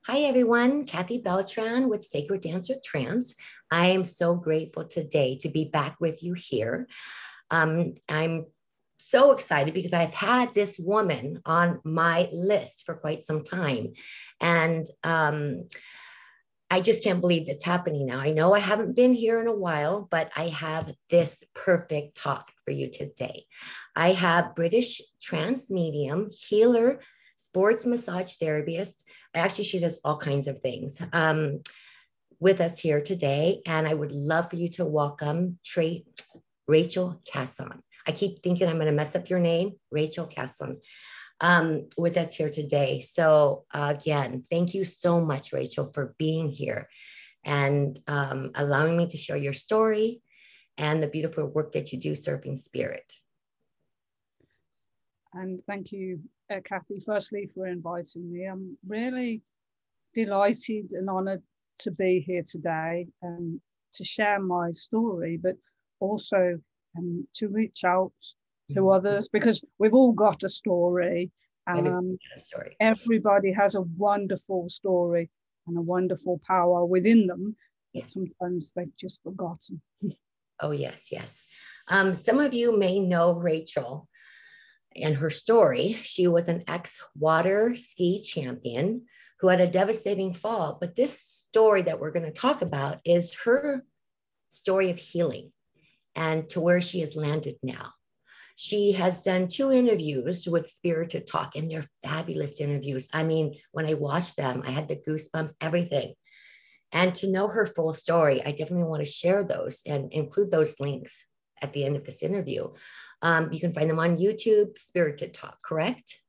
Hi, everyone. Kathy Beltran with Sacred Dancer Trance. I am so grateful today to be back with you here. I'm so excited because I've had this woman on my list for quite some time. And I just can't believe it's happening now. I know I haven't been here in a while, but I have this perfect talk for you today. I have British trance medium, healer, sports massage therapist. Actually, she does all kinds of things with us here today. And I would love for you to welcome Rachel Casson. I keep thinking I'm going to mess up your name, Rachel Casson, with us here today. So again, thank you so much, Rachel, for being here and allowing me to share your story and the beautiful work that you do serving spirit. And thank you, Kathy, firstly, for inviting me. I'm really delighted and honoured to be here today and to share my story, but also to reach out to others, because we've all got a story. Everybody has a wonderful story and a wonderful power within them, but sometimes they've just forgotten. Oh, yes, yes. Some of you may know Rachel and her story. She was an ex-water ski champion who had a devastating fall. But this story that we're going to talk about is her story of healing and to where she has landed now. She has done 2 interviews with Spirited Talk, and they're fabulous interviews. I mean, when I watched them, I had the goosebumps, everything. And to know her full story, I definitely want to share those and include those links at the end of this interview. You can find them on YouTube, Spirited Talk, correct?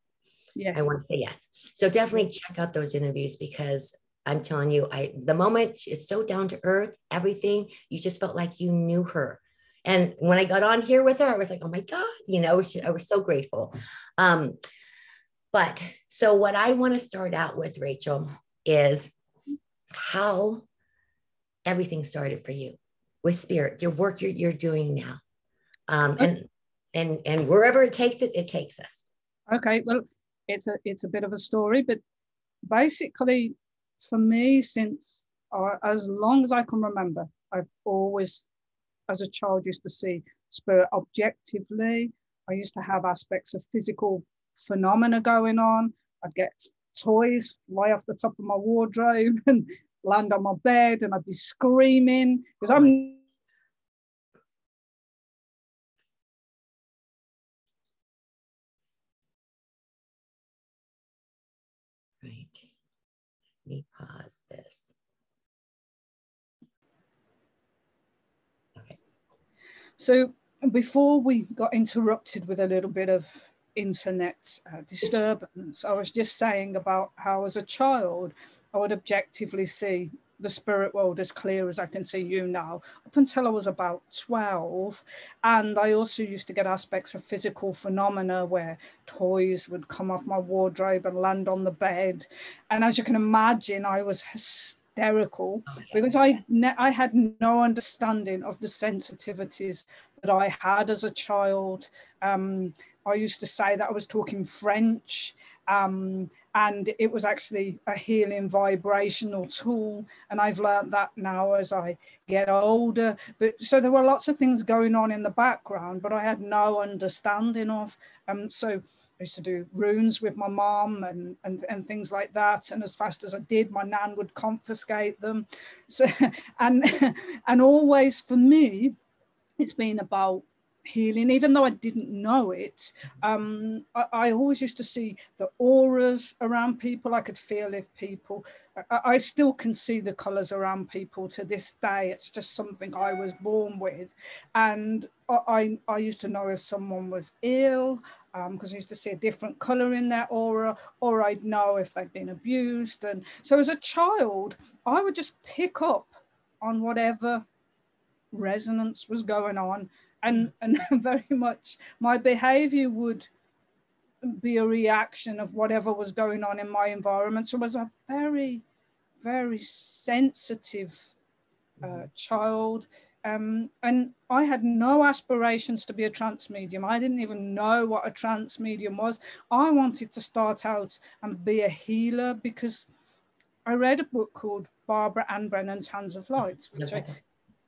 Yes. I want to say yes. So definitely check out those interviews, because I'm telling you, the moment it's so down to earth, everything, you just felt like you knew her. And when I got on here with her, I was like, oh my God, I was so grateful. But so what I want to start out with, Rachel, is how everything started for you with spirit, your work you're doing now. And wherever it takes us. Okay, well, it's a bit of a story, but basically for me, since as long as I can remember, I've always, as a child, used to see spirit objectively. I used to have aspects of physical phenomena going on. I'd get toys fly off the top of my wardrobe and land on my bed, and I'd be screaming because I'm right. Let me pause this. Okay. So before we got interrupted with a little bit of internet disturbance, I was just saying about how as a child, I would objectively see the spirit world as clear as I can see you now, up until I was about 12. And I also used to get aspects of physical phenomena where toys would come off my wardrobe and land on the bed. And as you can imagine, I was hysterical because I had no understanding of the sensitivities that I had as a child. I used to say that I was talking French, and it was actually a healing vibrational tool. And I've learned that now as I get older. But so there were lots of things going on in the background, but I had no understanding of. So I used to do runes with my mom and things like that. And as fast as I did, my nan would confiscate them. So and always for me, it's been about healing, even though I didn't know it. I always used to see the auras around people. I could feel if people, I still can see the colors around people to this day. It's just something I was born with. And I used to know if someone was ill, because I used to see a different color in their aura, or I'd know if they'd been abused. And so as a child, I would just pick up on whatever resonance was going on, and very much my behavior would be a reaction of whatever was going on in my environment. So I was a very, very sensitive child, and I had no aspirations to be a trance medium. I didn't even know what a trance medium was. I wanted to start out and be a healer because I read a book called Barbara Ann Brennan's Hands of Light, which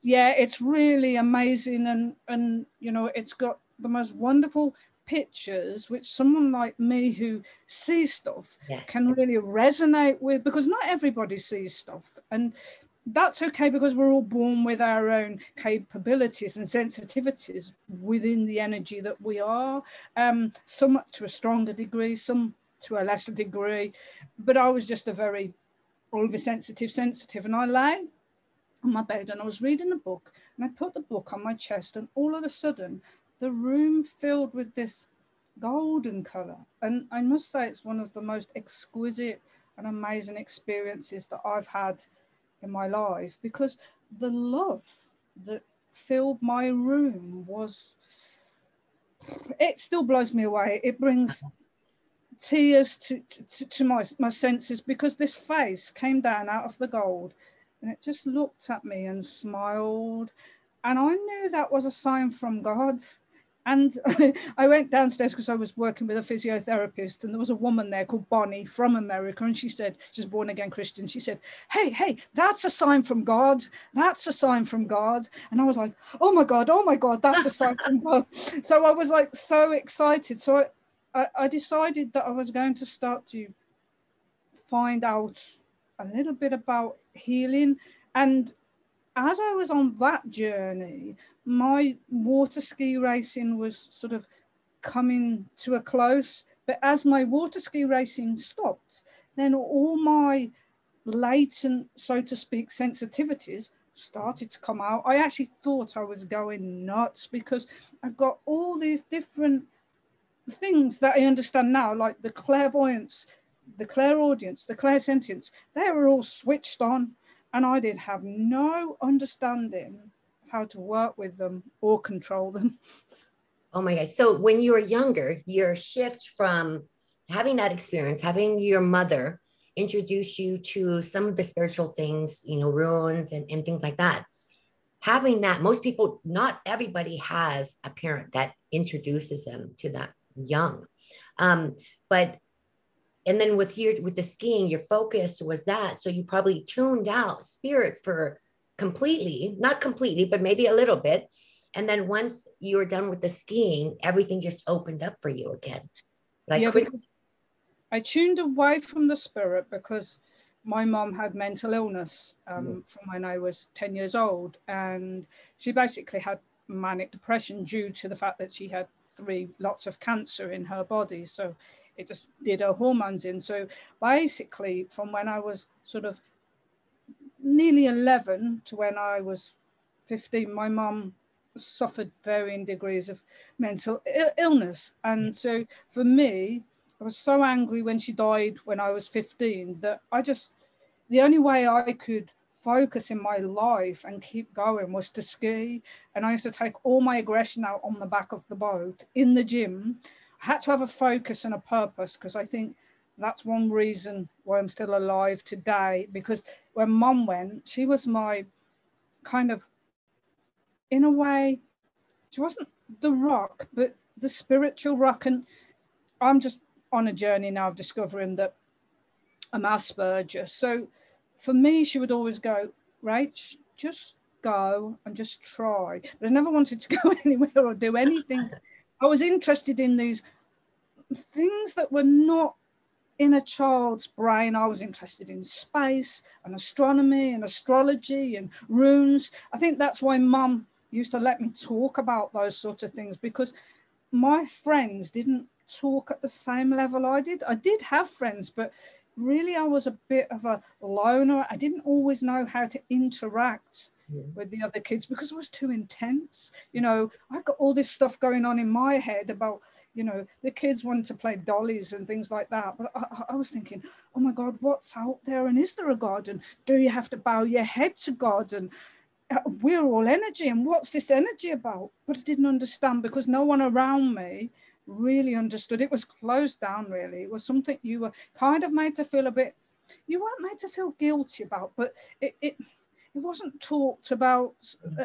yeah, it's really amazing. And, you know, it's got the most wonderful pictures, which someone like me who sees stuff can really resonate with, because not everybody sees stuff. And that's okay, because we're all born with our own capabilities and sensitivities within the energy that we are, some to a stronger degree, some to a lesser degree. But I was just a very sensitive, and I lay on my bed and I was reading a book, and I put the book on my chest, and all of a sudden the room filled with this golden color. And I must say, it's one of the most exquisite and amazing experiences that I've had in my life, because the love that filled my room was, it still blows me away. It brings tears to my senses, because this face came down out of the gold and it just looked at me and smiled, and I knew that was a sign from God. And I went downstairs because I was working with a physiotherapist, and there was a woman there called Bonnie from America, and she said, she's born again Christian, she said, hey, that's a sign from God, that's a sign from God. And I was like, oh my God, that's a sign from God. So I was like so excited. So I decided that I was going to start to find out a little bit about healing. And as I was on that journey, my water ski racing was sort of coming to a close. But as my water ski racing stopped, then all my latent, so to speak, sensitivities started to come out. I actually thought I was going nuts, because I've got all these different things that I understand now, like the clairvoyance, the clairaudience, the clairsentience. They were all switched on, and I did have no understanding of how to work with them or control them. Oh my gosh. So when you were younger, your shift from having that experience, having your mother introduce you to some of the spiritual things, you know, runes and things like that. Having that, most people, not everybody has a parent that introduces them to that young. But and then with the skiing, your focus was that. So you probably tuned out spirit for completely, not completely, but maybe a little bit. And then once you were done with the skiing, everything just opened up for you again. Like, yeah, because I tuned away from the spirit because my mom had mental illness from when I was 10 years old. And she basically had manic depression due to the fact that she had lots of cancer in her body. So it just did her hormones in. So basically, from when I was sort of nearly 11 to when I was 15, my mom suffered varying degrees of mental illness. And so for me, I was so angry when she died when I was 15 that the only way I could focus in my life and keep going was to ski. And I used to take all my aggression out on the back of the boat in the gym. I had to have a focus and a purpose, because I think that's one reason why I'm still alive today. Because when Mum went, she was my kind of, in a way, she wasn't the rock, but the spiritual rock. And I'm just on a journey now of discovering that I'm Asperger's. So for me, she would always go, Rach, just go and just try. But I never wanted to go anywhere or do anything. I was interested in these things that were not in a child's brain. I was interested in space and astronomy and astrology and runes. I think that's why Mum used to let me talk about those sorts of things, because my friends didn't talk at the same level I did. I did have friends, but really I was a bit of a loner. I didn't always know how to interact with the other kids because it was too intense. You know, I got all this stuff going on in my head about, you know, the kids wanted to play dollies and things like that. But I was thinking, oh my God, what's out there? And is there a God? And do you have to bow your head to God? And we're all energy. And what's this energy about? But I didn't understand because no one around me really understood. It was closed down, really. It was something you were kind of made to feel a bit, you weren't made to feel guilty about, but it wasn't talked about.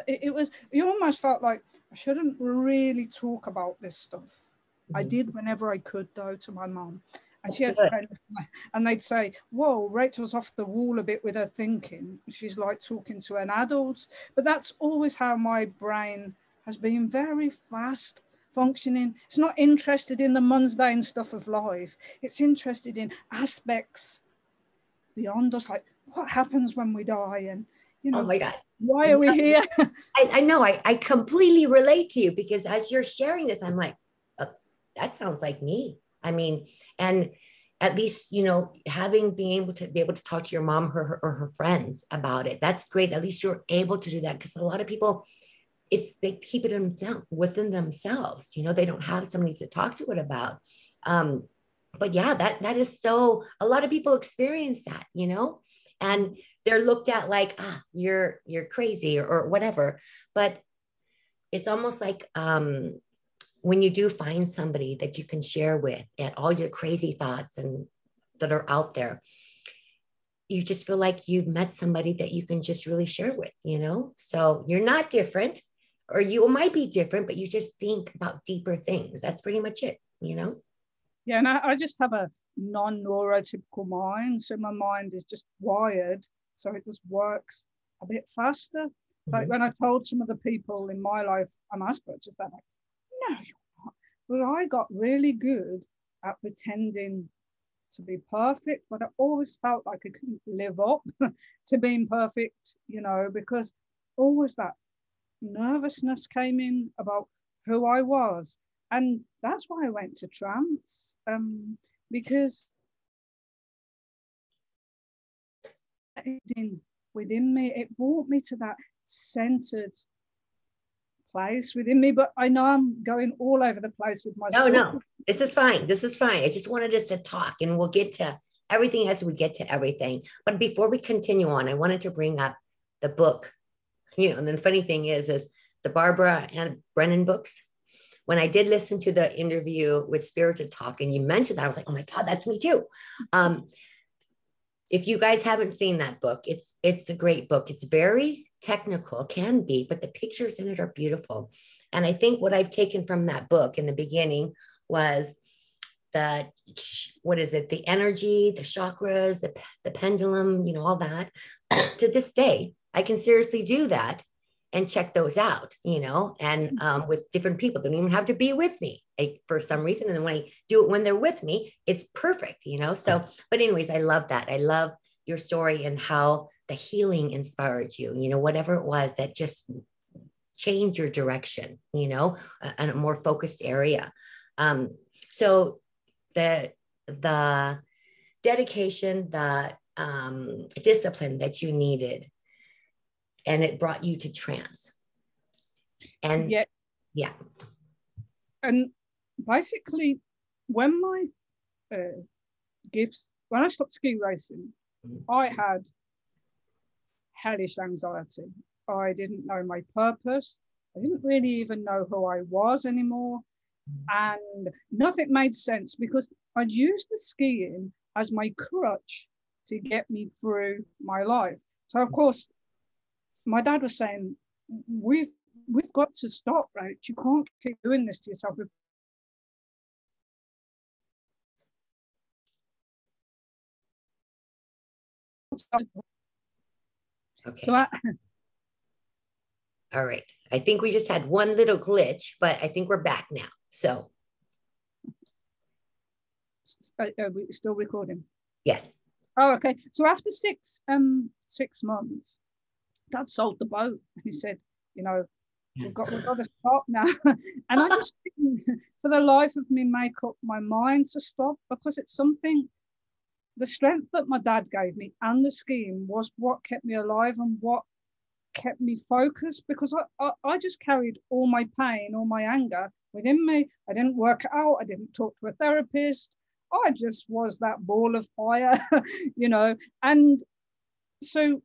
It was, you almost felt like I shouldn't really talk about this stuff. I did whenever I could, though, to my mom. And she had Good. friends, and they'd say, whoa, Rachel's off the wall a bit with her thinking. She's like talking to an adult. But that's always how my brain has been, very fast functioning. It's not interested in the mundane stuff of life. It's interested in aspects beyond us, like what happens when we die, and, you know, Oh my God. why are we here? I know, I completely relate to you, because as you're sharing this, I'm like, that sounds like me. I mean, and at least, you know, being able to talk to your mom or her friends about it, that's great. At least you're able to do that, because a lot of people, they keep it within themselves. You know, they don't have somebody to talk to it about. But yeah, that is so, a lot of people experience that, you know, and they're looked at like, you're crazy, or whatever. But it's almost like, when you do find somebody that you can share with, and all your crazy thoughts and that are out there, you just feel like you've met somebody that you can just really share with, you know? So you're not different, or you might be different, but you just think about deeper things. That's pretty much it, you know? Yeah, and I just have a non-neurotypical mind. So my mind is just wired, so it just works a bit faster. Mm-hmm. Like when I told some of the people in my life I'm Asperger's, they're like, no, you're not. But I got really good at pretending to be perfect, but I always felt like I couldn't live up to being perfect, you know, because always that nervousness came in about who I was. And that's why I went to trance, because within me, it brought me to that centered place within me. But I know I'm going all over the place with my story. No, this is fine. This is fine. I just wanted us to talk, and we'll get to everything as we get to everything. But before we continue on, I wanted to bring up the book, you know, and the funny thing is the Barbara and Brennan books. When I did listen to the interview with Spirited Talk, and you mentioned that, I was like, oh my God, that's me too. If you guys haven't seen that book, it's a great book. It's very technical, can be, but the pictures in it are beautiful. And I think what I've taken from that book in the beginning was the energy, the chakras, the pendulum, you know, all that. To this day, I can seriously do that and check those out, you know, and with different people. They don't even have to be with me for some reason. And then when I do it when they're with me, it's perfect, you know? So, but anyways, I love that. I love your story and how the healing inspired you, you know, whatever it was that just changed your direction, you know, in a more focused area. So the dedication, the discipline that you needed, and it brought you to trance. And yeah. And basically, when my gifts, when I stopped ski racing, I had hellish anxiety. I didn't know my purpose. I didn't really even know who I was anymore. And nothing made sense, because I'd used the skiing as my crutch to get me through my life. So, of course, my dad was saying, we've got to stop, right? You can't keep doing this to yourself. Okay. So all right. I think we just had one little glitch, but I think we're back now. So. Are we still recording? Yes. Oh, okay. So after 6 months, Dad sold the boat. He said, you know, we've got to stop now. And I just didn't, for the life of me, make up my mind to stop, because it's something, the strength that my dad gave me and the skiing was what kept me alive and what kept me focused, because I just carried all my pain, all my anger within me. I didn't work it out. I didn't talk to a therapist. I just was that ball of fire, you know. And so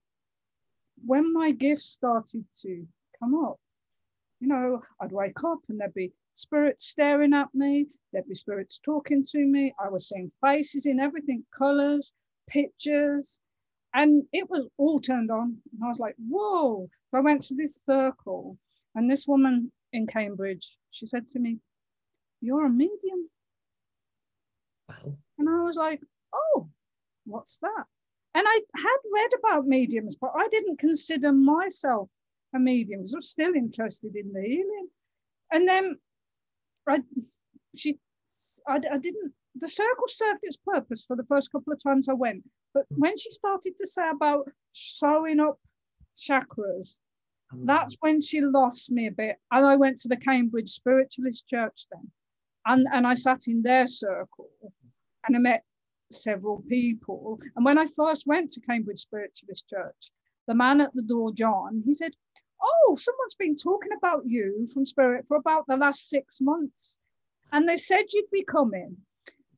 when my gifts started to come up, you know, I'd wake up and there'd be spirits staring at me. There'd be spirits talking to me. I was seeing faces in everything, colors, pictures, and it was all turned on. And I was like, whoa. So I went to this circle, and this woman in Cambridge, she said to me, you're a medium. Wow. And I was like, oh, what's that? And I had read about mediums, but I didn't consider myself a medium. I was still interested in the healing. And then I didn't, the circle served its purpose for the first couple of times I went. But when she started to say about sewing up chakras, that's when she lost me a bit. And I went to the Cambridge Spiritualist Church then. And I sat in their circle and I met several people. And when I first went to Cambridge Spiritualist Church, the man at the door, John, he said, oh, someone's been talking about you from Spirit for about the last 6 months. And they said you'd be coming.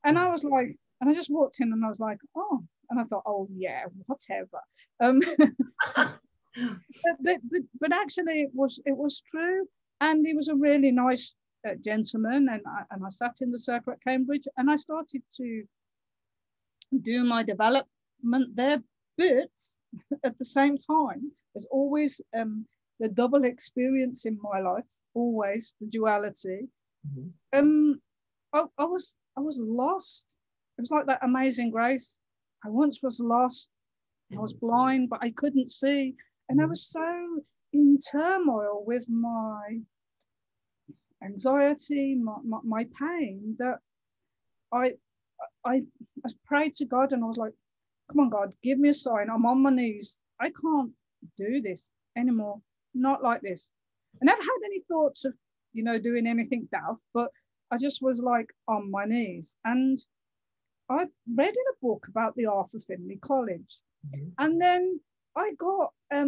And I was like, and I just walked in and I was like, oh, and I thought, oh yeah, whatever. But actually it was true. And he was a really nice gentleman. And I sat in the circle at Cambridge and I started to do my development there. But at the same time, there's always the double experience in my life, always the duality. Mm-hmm. I was lost. It was like that Amazing Grace. I once was lost. I was blind, but I couldn't see. And I was so in turmoil with my anxiety, my pain, that I prayed to God and I was like, come on, God, give me a sign. I'm on my knees. I can't do this anymore. Not like this. I never had any thoughts of, doing anything daft, but I just was like on my knees. And I read in a book about the Arthur Findlay College. Mm-hmm. And then I got a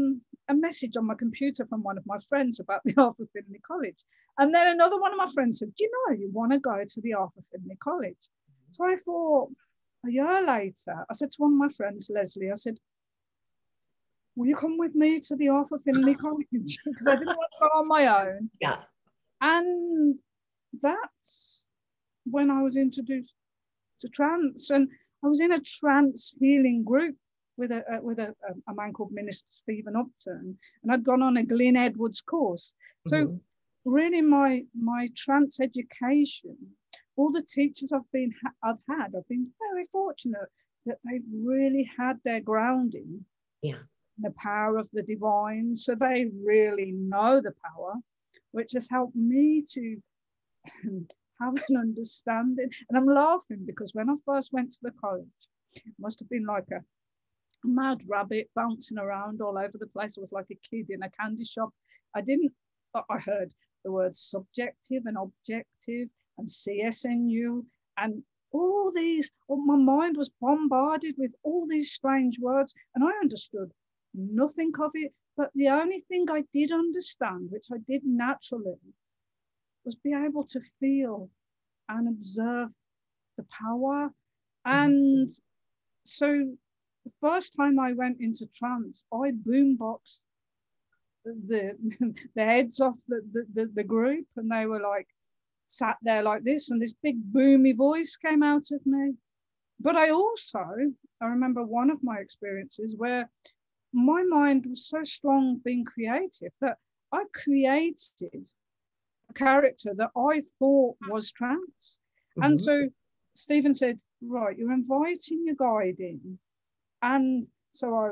message on my computer from one of my friends about the Arthur Findlay College. And then another one of my friends said, you want to go to the Arthur Findlay College. So I thought, a year later, I said to one of my friends, Leslie, I said, will you come with me to the Arthur Findlay College? Because I didn't want to go on my own. Yeah. And that's when I was introduced to trance. And I was in a trance healing group with a man called Minister Stephen Upton. And I'd gone on a Glyn Edwards course. So really my trance education, all the teachers I've had, I've been very fortunate that they've really had their grounding in the power of the divine. So they really know the power, which has helped me to have an understanding. And I'm laughing because when I first went to the college, it must have been like a mad rabbit bouncing around all over the place. I was like a kid in a candy shop. I heard the words subjective and objective and CSNU and all these, my mind was bombarded with all these strange words and I understood nothing of it. But the only thing I did understand, which I did naturally, was be able to feel and observe the power. And so the first time I went into trance, I boomboxed the heads off the group, and they were like sat there like this, and this big boomy voice came out of me. But I remember one of my experiences where my mind was so strong being creative that I created a character that I thought was trance. And so Stephen said, right, you're inviting your guide in. And so I,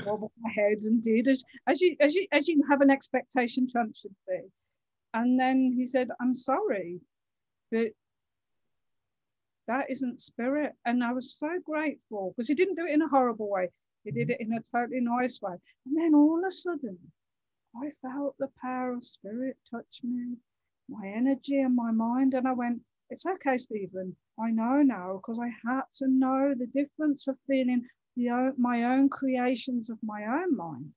wobbled my head and did as you have an expectation trance should be. And then he said, I'm sorry, but that isn't spirit. And I was so grateful because he didn't do it in a horrible way. He did it in a totally nice way. And then all of a sudden, I felt the power of spirit touch me, my energy and my mind. And I went, it's okay, Stephen. I know now, because I had to know the difference of feeling my own creations of my own mind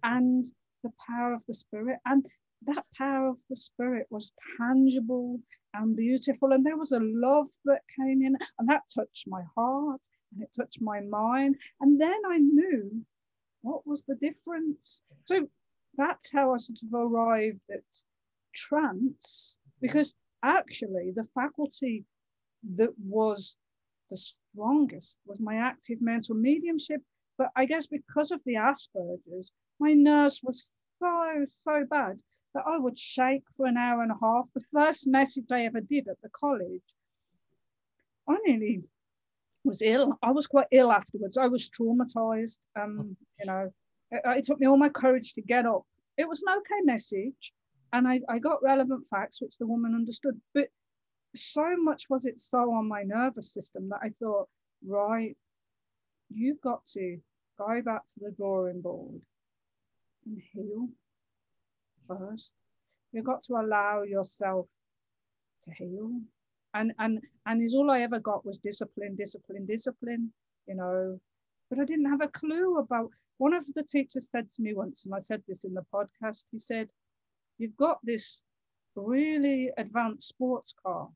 and the power of the spirit. And that power of the spirit was tangible and beautiful. And there was a love that came in, and that touched my heart and it touched my mind. And then I knew what was the difference. So that's how I sort of arrived at trance, because actually the faculty that was the strongest was my active mental mediumship. But I guess because of the Asperger's, my nerves was so bad that I would shake for an hour and a half. The first message I ever did at the college I nearly was ill. I was quite ill afterwards. I was traumatized. You know, it took me all my courage to get up. It was an okay message, and I got relevant facts, which the woman understood. But so much was it so on my nervous system that I thought, right, you've got to go back to the drawing board and heal first. You've got to allow yourself to heal. And is all I ever got was discipline, you know. But I didn't have a clue about. One of the teachers said to me once, and I said this in the podcast, he said, you've got this really advanced sports car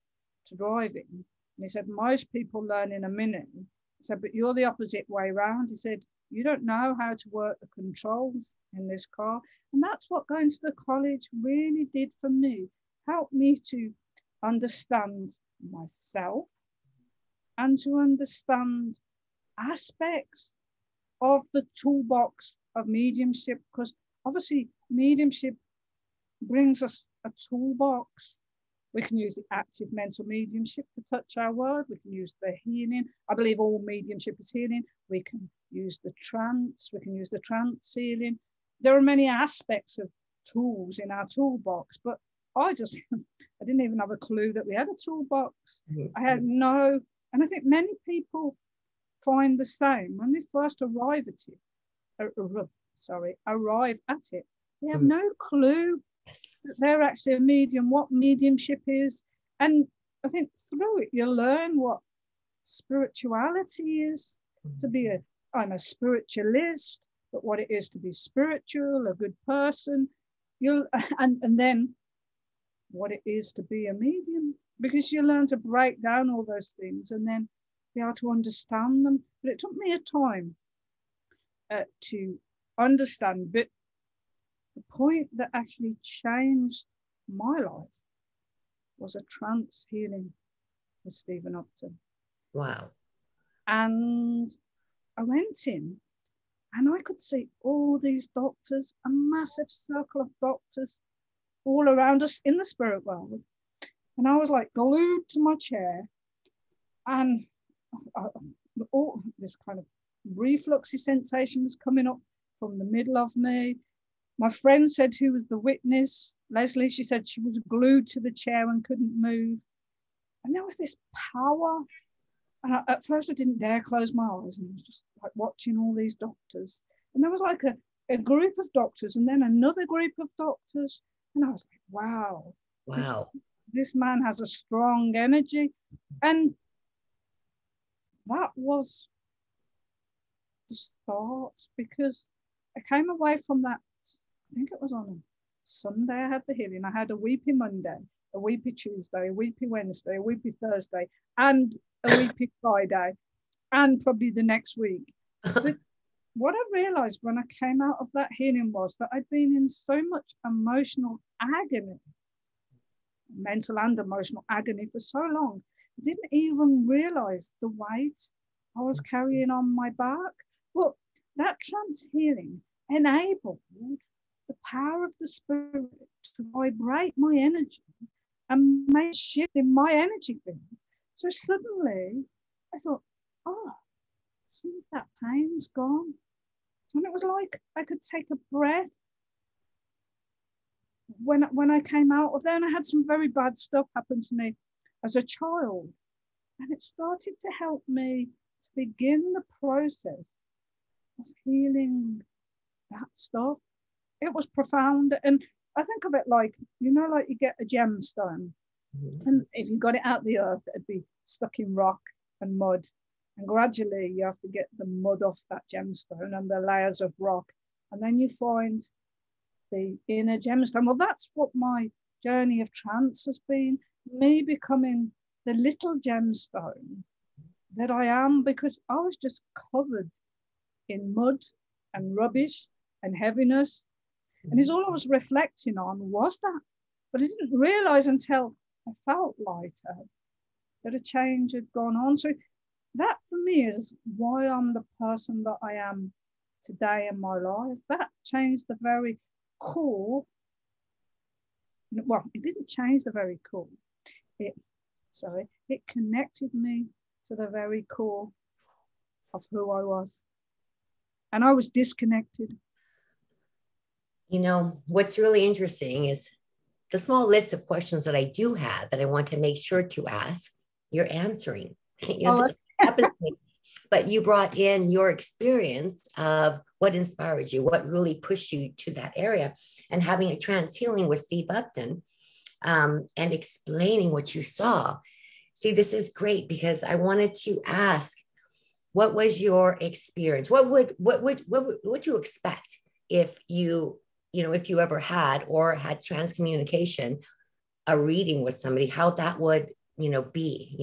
to drive in. And he said, most people learn in a minute. He said, but you're the opposite way around. He said, you don't know how to work the controls in this car. And that's what going to the college really did for me. Helped me to understand myself and to understand aspects of the toolbox of mediumship, because obviously mediumship brings us a toolbox. We can use the active mental mediumship to touch our world. We can use the healing. I believe all mediumship is healing. We can use the trance. We can use the trance healing. There are many aspects of tools in our toolbox, but I didn't even have a clue that we had a toolbox. I had no, and I think many people find the same when they first arrive at it. They have no clue that they're actually a medium, what mediumship is. And I think through it, you learn what spirituality is. I'm a spiritualist, but what it is to be spiritual, a good person, and then what it is to be a medium, because you learn to break down all those things and then be able to understand them. But it took me a time to understand. But the point that actually changed my life was a trance healing with Stephen Upton. Wow. And I went in and I could see all these doctors, a massive circle of doctors all around us in the spirit world. And I was like glued to my chair, and all this kind of refluxy sensation was coming up from the middle of me. My friend said, who was the witness, Leslie, she said she was glued to the chair and couldn't move. And there was this power. And at first I didn't dare close my eyes, and I was just like watching all these doctors. And there was like a group of doctors and then another group of doctors. And I was like, wow. This man has a strong energy. And that was the start, because I came away from that, I think it was on a Sunday I had the healing. I had a weepy Monday, a weepy Tuesday, a weepy Wednesday, a weepy Thursday, and a weepy Friday, and probably the next week. But what I realized when I came out of that healing was that I'd been in so much emotional agony, mental and emotional agony, for so long. I didn't even realize the weight I was carrying on my back. But that trance healing enabled the power of the spirit to vibrate my energy and make a shift in my energy field. So suddenly I thought, oh, some of that pain's gone. And it was like I could take a breath when I came out of there. And I had some very bad stuff happen to me as a child. And it started to help me to begin the process of healing that stuff. It was profound. And I think of it like, you know, like you get a gemstone. And if you got it out of the earth, it'd be stuck in rock and mud. And gradually you have to get the mud off that gemstone and the layers of rock. And then you find the inner gemstone. Well, that's what my journey of trance has been. Me becoming the little gemstone that I am, because I was just covered in mud and rubbish and heaviness. And it's all I was reflecting on was that. But I didn't realize until I felt lighter that a change had gone on. So that for me is why I'm the person that I am today in my life. That changed the very core. Well, it didn't change the very core. It connected me to the very core of who I was. And I was disconnected. You know, what's really interesting is the small list of questions that I do have that I want to make sure to ask, you're answering. You know, this happens, but you brought in your experience of what inspired you, what really pushed you to that area, and having a trance healing with Steve Upton, and explaining what you saw. See, this is great because I wanted to ask, what was your experience? What would you expect if if you ever had or had trance communication, a reading with somebody, how that would, be,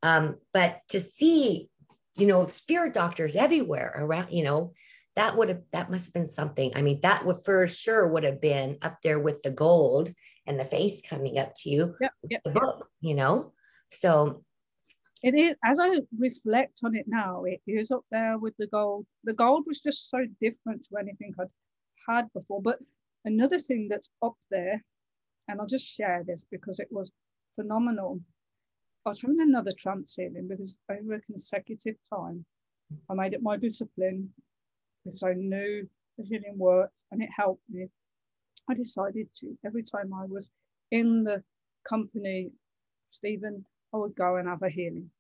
but to see, spirit doctors everywhere around, that must have been something. I mean, that would for sure would have been up there with the gold and the face coming up to you, the book, so. It is, as I reflect on it now, it is up there with the gold. The gold was just so different to anything I'd had before. But another thing that's up there, and I'll just share this because it was phenomenal. I was having another trance healing because over a consecutive time, I made it my discipline because I knew the healing worked and it helped me. I decided to, every time I was in the company, Stephen, I would go and have a healing.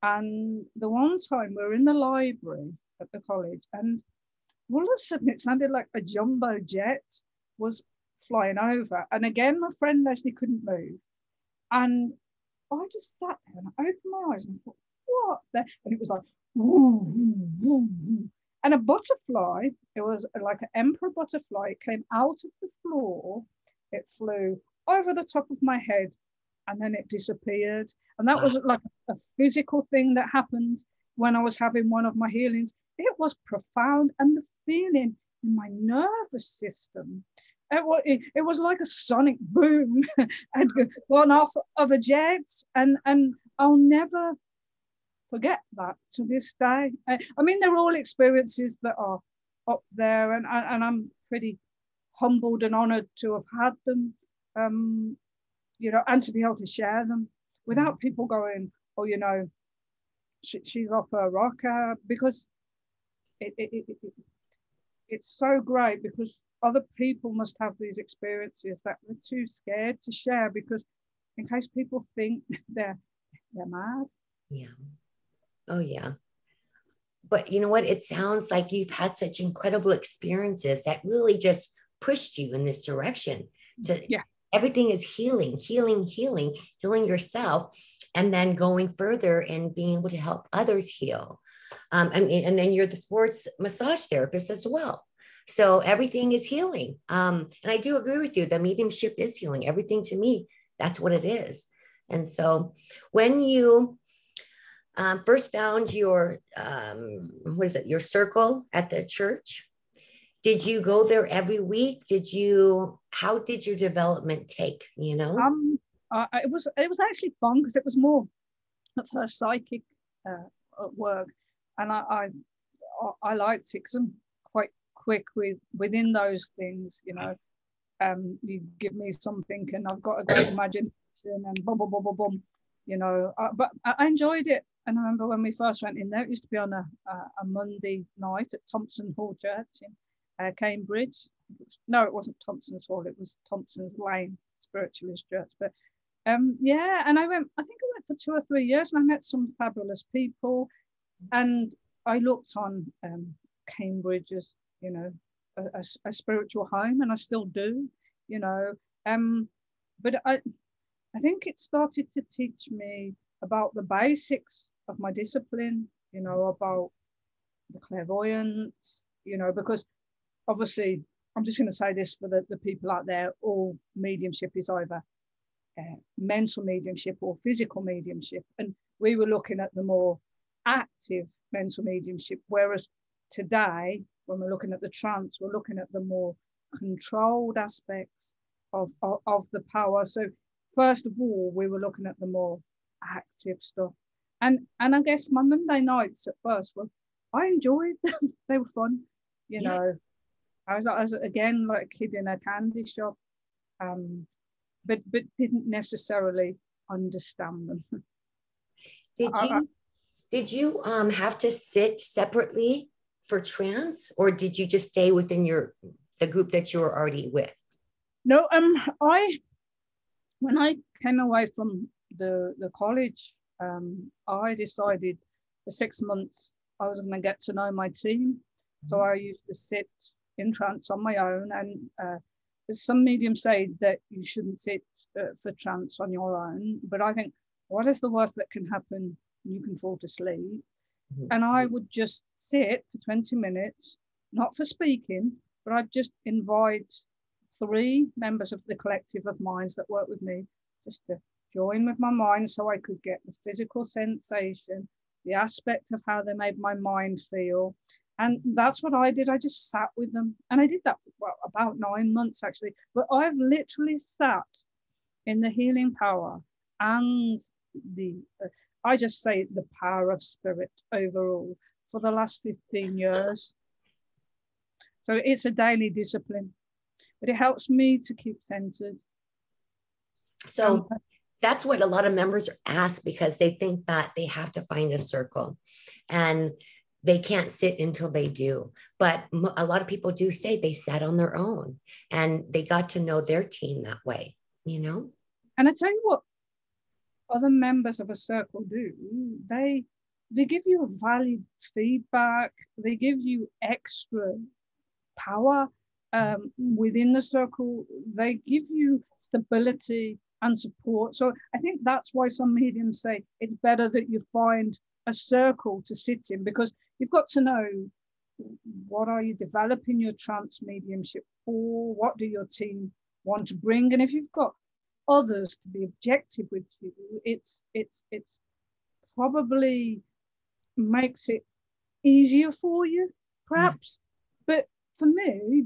And the one time we were in the library at the college, and all of a sudden it sounded like a jumbo jet was flying over. And again, my friend Leslie couldn't move. And I just sat there and I opened my eyes and I thought, what? And it was like, woo, woo, woo, woo. And a butterfly, it was like an emperor butterfly, it came out of the floor, it flew over the top of my head, and then it disappeared. And that was like a physical thing that happened when I was having one of my healings. It was profound. And the feeling in my nervous system, it was like a sonic boom had gone off of a jet. And I'll never forget that to this day. I mean, they're all experiences that are up there. And I'm pretty humbled and honored to have had them. And to be able to share them without people going, oh, she's off her rocker, because it's so great because other people must have these experiences that we're too scared to share because in case people think they're mad. Yeah. Oh, yeah. But you know what? It sounds like you've had such incredible experiences that really just pushed you in this direction to everything is healing yourself, and then going further and being able to help others heal. And then you're the sports massage therapist as well. So everything is healing. And I do agree with you. The mediumship is healing. Everything to me, that's what it is. And so when you first found your, your circle at the church, did you go there every week? How did your development take, It was actually fun because it was more of her psychic work. And I liked it because I'm quite quick within those things, you give me something and I've got a great imagination and boom, boom, boom, boom, boom, but I enjoyed it. And I remember when we first went in there, it used to be on a Monday night at Thompson Hall Church in Cambridge. It wasn't Thompson's Hall, it was Thompson's Lane Spiritualist Church. But and I think I went for 2 or 3 years and I met some fabulous people. And I looked on Cambridge as, a spiritual home, and I still do, but I think it started to teach me about the basics of my discipline, about the clairvoyance, because obviously, I'm just going to say this for the people out there, all mediumship is either mental mediumship or physical mediumship. And we were looking at the more active mental mediumship, whereas today, when we're looking at the trance, we're looking at the more controlled aspects of the power. So first of all, we were looking at the more active stuff. And I guess my Monday nights at first, I enjoyed them. They were fun, I was again like a kid in a candy shop, but didn't necessarily understand them. Did you Did you have to sit separately for trance, or did you just stay within the group that you were already with? No, when I came away from the college, I decided for 6 months I was going to get to know my team. So I used to sit in trance on my own, and some mediums say that you shouldn't sit for trance on your own, but I think, what is the worst that can happen? You can fall asleep. And I would just sit for 20 minutes, not for speaking, but I'd just invite 3 members of the collective of minds that work with me just to join with my mind, so I could get the physical sensation, the aspect of how they made my mind feel. And that's what I did. I just sat with them. And I did that for about 9 months, actually. But I've literally sat in the healing power and I just say the power of spirit overall for the last 15 years. So it's a daily discipline, but it helps me to keep centered. So that's what a lot of members ask, because they think that they have to find a circle and they can't sit until they do. But a lot of people do say they sat on their own and they got to know their team that way, you know? And I tell you what other members of a circle do. They give you valued feedback. They give you extra power within the circle. They give you stability and support. So I think that's why some mediums say it's better that you find a circle to sit in, because you've got to know, what are you developing your trance mediumship for? What do your team want to bring? And if you've got others to be objective with you, it's probably makes it easier for you, perhaps. But for me,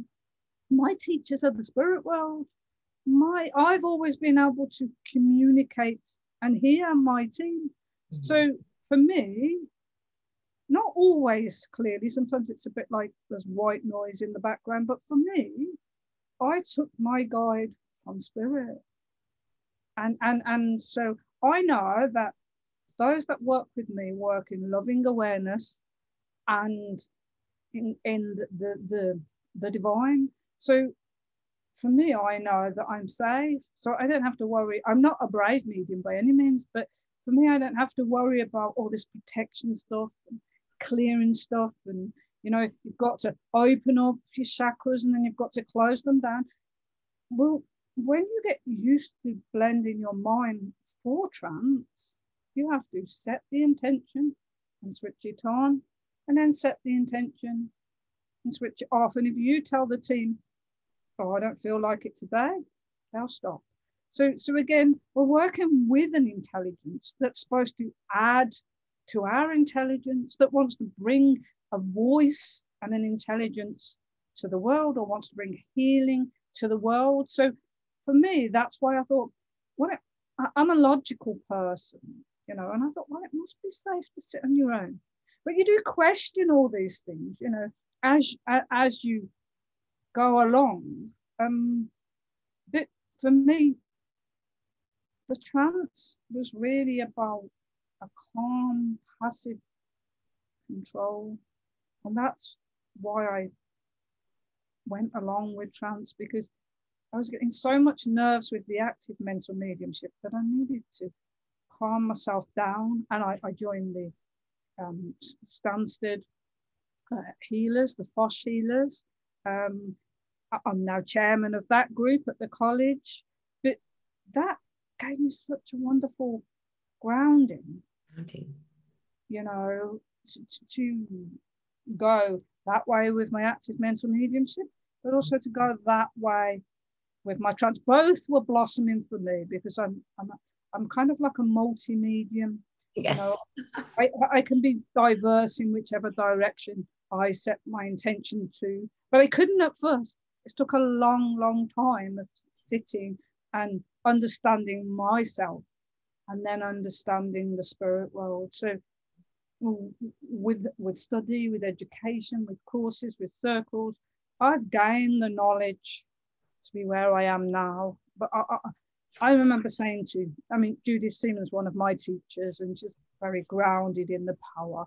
my teachers are the spirit world. I've always been able to communicate and hear my team. So for me, not always clearly, sometimes it's a bit like there's white noise in the background, but for me, I took my guide from spirit. And so I know that those that work with me work in loving awareness and in the divine. So for me, I know that I'm safe. So I don't have to worry. I'm not a brave medium by any means, but for me, I don't have to worry about all this protection stuff and clearing stuff. And, you know, you've got to open up your chakras and then you've got to close them down. Well, when you get used to blending your mind for trance, you have to set the intention and switch it on, and then set the intention and switch it off. And if you tell the team, oh, I don't feel like it today, they'll stop. So again, we're working with an intelligence that's supposed to add to our intelligence, that wants to bring a voice and an intelligence to the world, or wants to bring healing to the world. So for me, that's why I thought, I'm a logical person, you know, and I thought, well, it must be safe to sit on your own. But you do question all these things, you know, as you go along. But for me, the trance was really about a calm, passive control. And that's why I went along with trance, because I was getting so much nerves with the active mental mediumship that I needed to calm myself down. And I joined the Stansted healers, the Fosh healers. I'm now chairman of that group at the college. But that gave me such a wonderful grounding, you know, to go that way with my active mental mediumship, but also to go that way with my trance. Both were blossoming for me, because I'm kind of like a multi-medium. Yes. You know, I can be diverse in whichever direction I set my intention to, but I couldn't at first. It took a long time of sitting and understanding myself, and then understanding the spirit world. So with study, with education, with courses, with circles, I've gained the knowledge to be where I am now. But I remember saying Judith Seaman's one of my teachers, and very grounded in the power.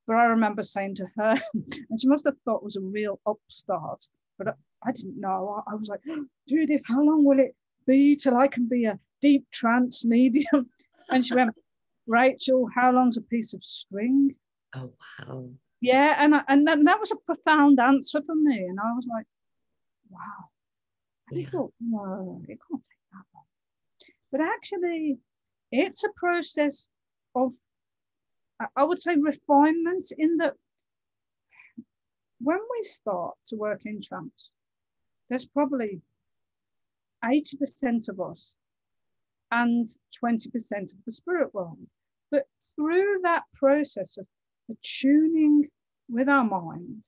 But I remember saying to her, and she must have thought it was a real upstart, but I didn't know. I was like, Judith, how long will it be till I can be a deep trance medium? And she went, Rachel, how long's a piece of string? Oh, wow. Yeah, and that was a profound answer for me. And I was like, wow. I thought, no, it can't take that long. But actually, it's a process of, I would say, refinement, in that when we start to work in trance, there's probably 80% of us and 20% of the spirit world. But through that process of attuning with our mind,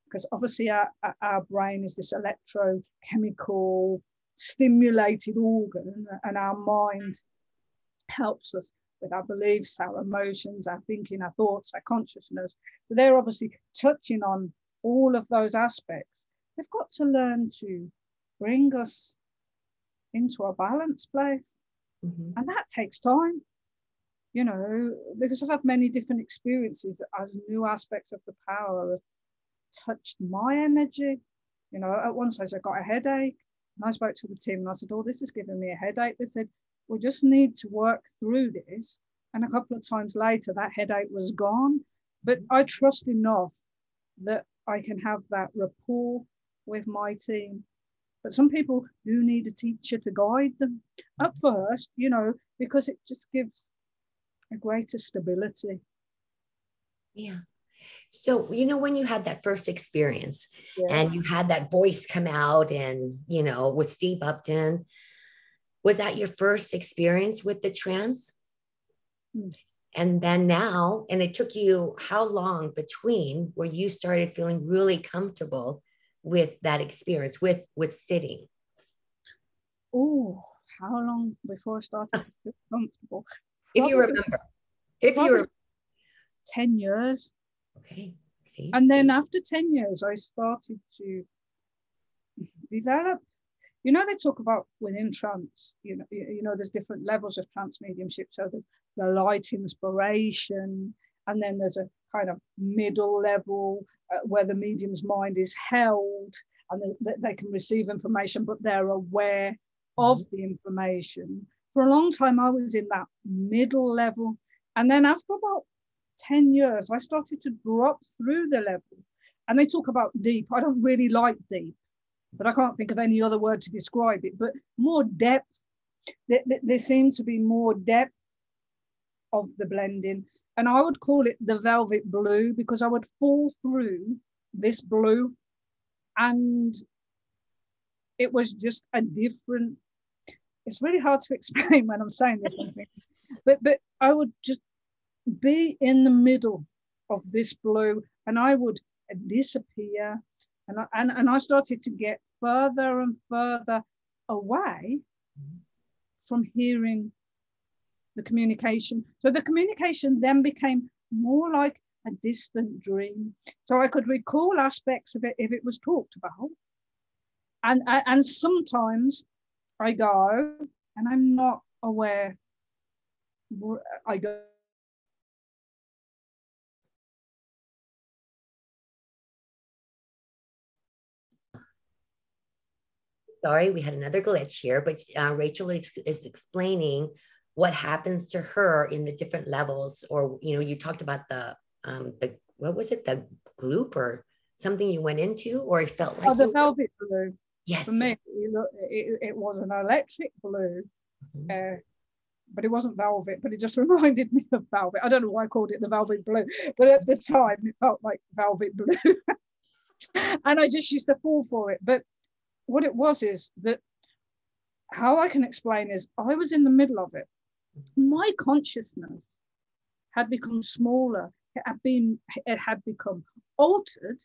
because obviously our brain is this electrochemical stimulated organ, and our mind helps us with our beliefs, our emotions, our thinking, our thoughts, our consciousness. So they're obviously touching on all of those aspects. They've got to learn to bring us into a balanced place. Mm-hmm. And that takes time, you know, because I've had many different experiences as new aspects of the power have touched my energy. You know, at one stage I got a headache, and I spoke to the team and I said, oh, this is giving me a headache. They said, we just need to work through this. And a couple of times later, that headache was gone. But I trust enough that I can have that rapport with my team. But some people do need a teacher to guide them at first, you know, because it just gives a greater stability. Yeah. So, you know, when you had that first experience and you had that voice come out and, you know, with Steve Upton, was that your first experience with the trance? And then now, and it took you how long between where you started feeling really comfortable with that experience, with sitting? Oh, how long before I started to feel comfortable? If you remember. If you remember. 10 years. Okay. See? And then after 10 years, I started to develop. You know, they talk about within trance, you know, there's different levels of trance mediumship. So there's the light inspiration, and then there's a kind of middle level where the medium's mind is held and they can receive information, but they're aware of the information. For a long time, I was in that middle level. And then after about 10 years, I started to drop through the level. And they talk about deep. I don't really like deep, but I can't think of any other word to describe it. But more depth. There seemed to be more depth of the blending. And I would call it the velvet blue, because I would fall through this blue. And it was just a different, it's really hard to explain when I'm saying this, but I would just be in the middle of this blue, and I would disappear, and I started to get further and further away from hearing the communication. So the communication then became more like a distant dream. So I could recall aspects of it if it was talked about, and sometimes I go and I'm not aware. I go. Sorry, we had another glitch here, but Rachel is explaining what happens to her in the different levels. Or, you know, you talked about the what was it, the gloop or something you went into, or it felt like the velvet blue. Yes. For me, it was an electric blue, but it wasn't velvet, but it just reminded me of velvet. I don't know why I called it the velvet blue, but at the time it felt like velvet blue. And I just used to fall for it. But what it was is that, how I can explain is, I was in the middle of it. My consciousness had become smaller. It had become altered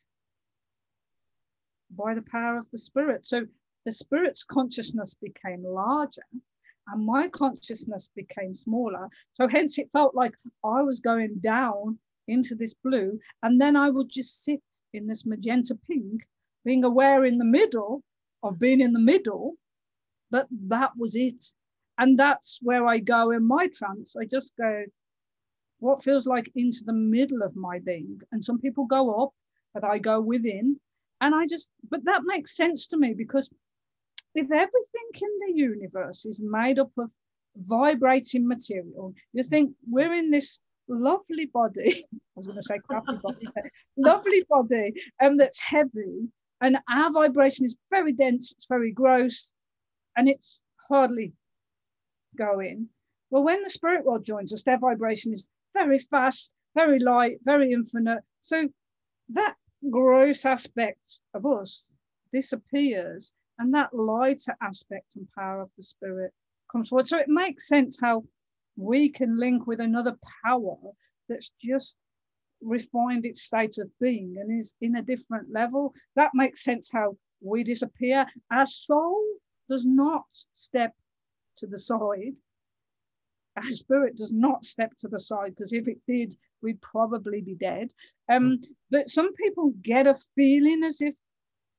by the power of the spirit. So the spirit's consciousness became larger and my consciousness became smaller. So hence it felt like I was going down into this blue, and then I would just sit in this magenta pink, being aware in the middle of being in the middle, but that was it. And that's where I go in my trance. I just go, what feels like into the middle of my being. And some people go up, but I go within. And but that makes sense to me, because if everything in the universe is made up of vibrating material, you think we're in this lovely body, I was going to say crappy body, lovely body, that's heavy, and our vibration is very dense, it's very gross, and it's hardly going. Well, when the spirit world joins us, their vibration is very fast, very light, very infinite. So that gross aspect of us disappears, and that lighter aspect and power of the spirit comes forward. So it makes sense how we can link with another power that's just refined its state of being and is in a different level. That makes sense how we disappear. Our soul does not step to the side. Our spirit does not step to the side, because if it did, we'd probably be dead. But some people get a feeling as if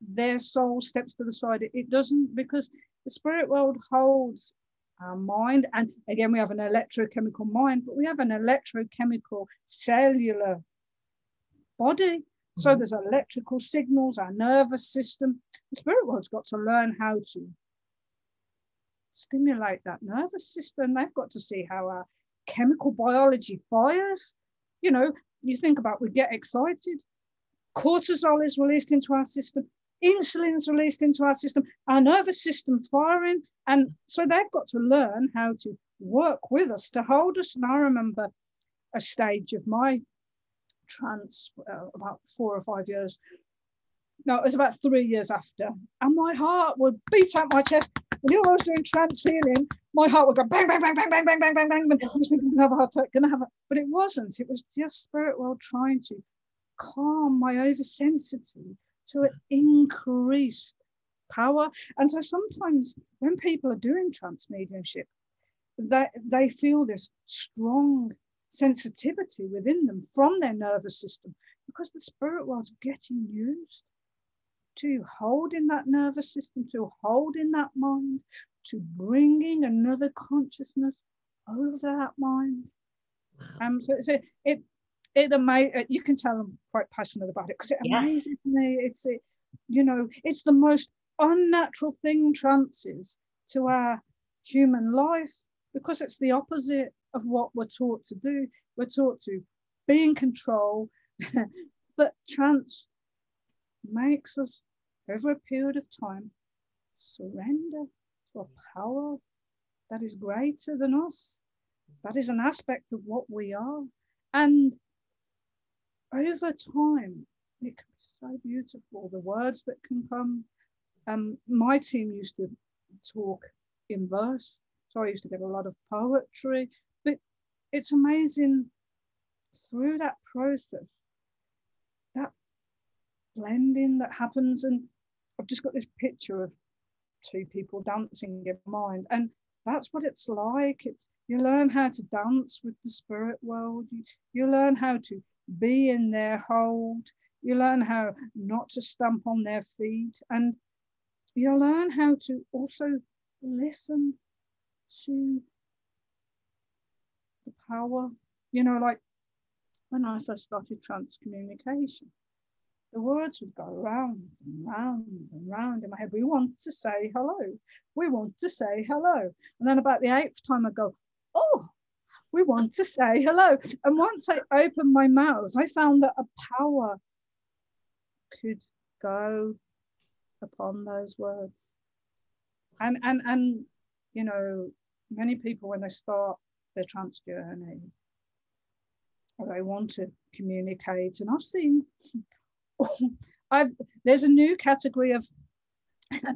their soul steps to the side. It doesn't, because the spirit world holds our mind. And again, we have an electrochemical mind, but we have an electrochemical cellular body. So there's electrical signals, our nervous system. The spirit world's got to learn how to stimulate that nervous system. They've got to see how our chemical biology fires. You know, you think about, we get excited, cortisol is released into our system, insulin is released into our system, our nervous system's firing. And so they've got to learn how to work with us, to hold us. And I remember a stage of my trance about 4 or 5 years. No, it was about 3 years after. And my heart would beat out my chest. And you know, I was doing trance healing, my heart would go bang, bang, bang, bang, bang, bang, bang, bang, bang. I was thinking, gonna have a heart attack, gonna have a, but it wasn't. It was just spirit world trying to calm my oversensitivity to an increased power. And so sometimes when people are doing trance mediumship, they feel this strong sensitivity within them from their nervous system, because the spirit world's getting used to holding that nervous system, to holding that mind, to bringing another consciousness over that mind. So you can tell I'm quite passionate about it, because it amazes me. It's the most unnatural thing, trance is, to our human life, because it's the opposite of what we're taught to do. We're taught to be in control, but trance makes us, over a period of time, surrender to a power that is greater than us. That is an aspect of what we are. And over time, it can be so beautiful, the words that can come. My team used to talk in verse, so I used to get a lot of poetry. But it's amazing, through that process, that blending that happens. And I've just got this picture of 2 people dancing in mind, and that's what it's like. You learn how to dance with the spirit world. You learn how to be in their hold. You learn how not to stamp on their feet, and you learn how to also listen to the power. Like when I first started Trance Communication, the words would go round and round and round in my head. We want to say hello. We want to say hello. And then about the 8th time I go, oh, we want to say hello. And once I opened my mouth, I found that a power could go upon those words. And many people, when they start their trance journey, they want to communicate. And I've seen there's a new category of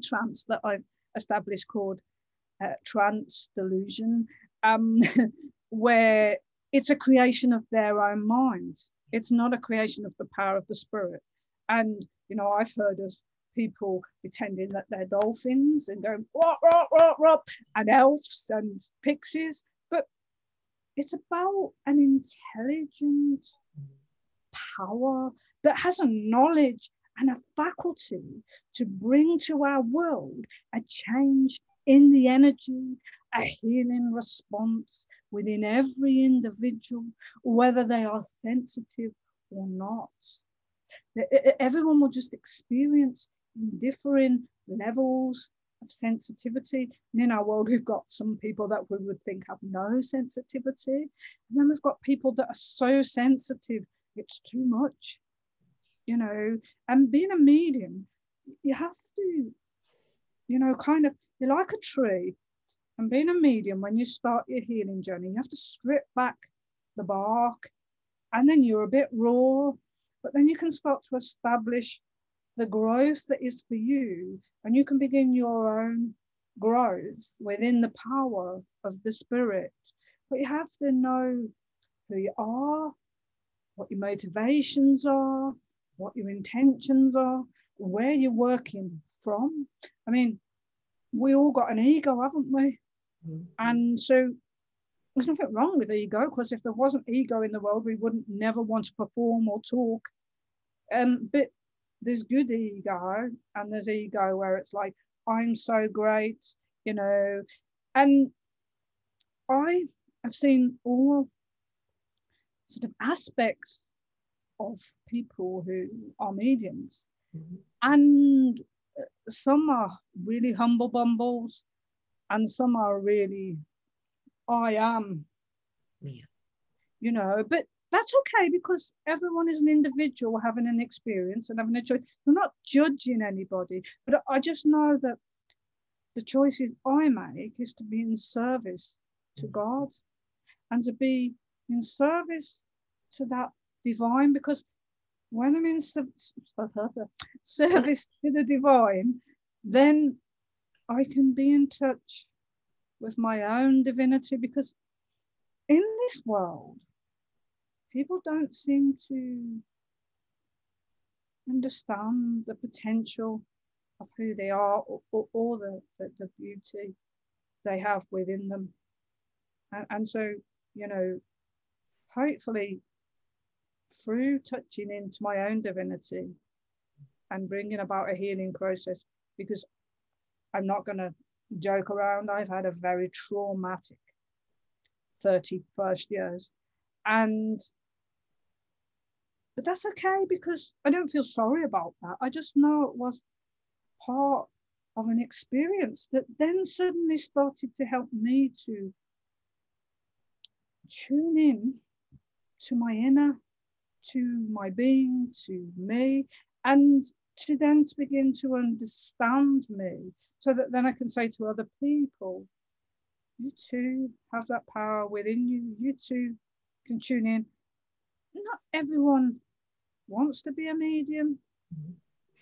trance that I've established called trance delusion, where it's a creation of their own mind. It's not a creation of the power of the spirit. And I've heard of people pretending that they're dolphins and going rop, rop, rop, rop, and elves and pixies, but it's about an intelligent power that has a knowledge and a faculty to bring to our world a change in the energy, a healing response, within every individual, whether they are sensitive or not. Everyone will just experience differing levels of sensitivity. And in our world, we've got some people that we would think have no sensitivity. And then we've got people that are so sensitive, it's too much, you know. And being a medium, you have to, you know, kind of, you're like a tree. And being a medium, when you start your healing journey, you have to strip back the bark, and then you're a bit raw, but then you can start to establish the growth that is for you, and you can begin your own growth within the power of the spirit. But you have to know who you are, what your motivations are, what your intentions are, where you're working from. I mean, we all got an ego, haven't we? Mm-hmm. And so there's nothing wrong with ego, because if there wasn't ego in the world, we wouldn't never want to perform or talk. But there's good ego, and there's ego where it's like, I'm so great, you know. And I have seen all sort of aspects of people who are mediums. Mm-hmm. And some are really humble bumbles, and some are really, I am, yeah, you know. But that's okay, because everyone is an individual having an experience and having a choice. I'm not judging anybody, but I just know that the choices I make is to be in service to God, and to be in service to that divine, because when I'm in service to the divine, then I can be in touch with my own divinity. Because in this world, people don't seem to understand the potential of who they are, or the beauty they have within them. And so, you know, hopefully through touching into my own divinity and bringing about a healing process, because I'm not going to joke around, I've had a very traumatic 31st years. But that's okay, because I don't feel sorry about that. I just know it was part of an experience that then suddenly started to help me to tune in to my inner, to my being, to me, and to then to begin to understand me, so that then I can say to other people, you too have that power within you. You too can tune in. Not everyone wants to be a medium.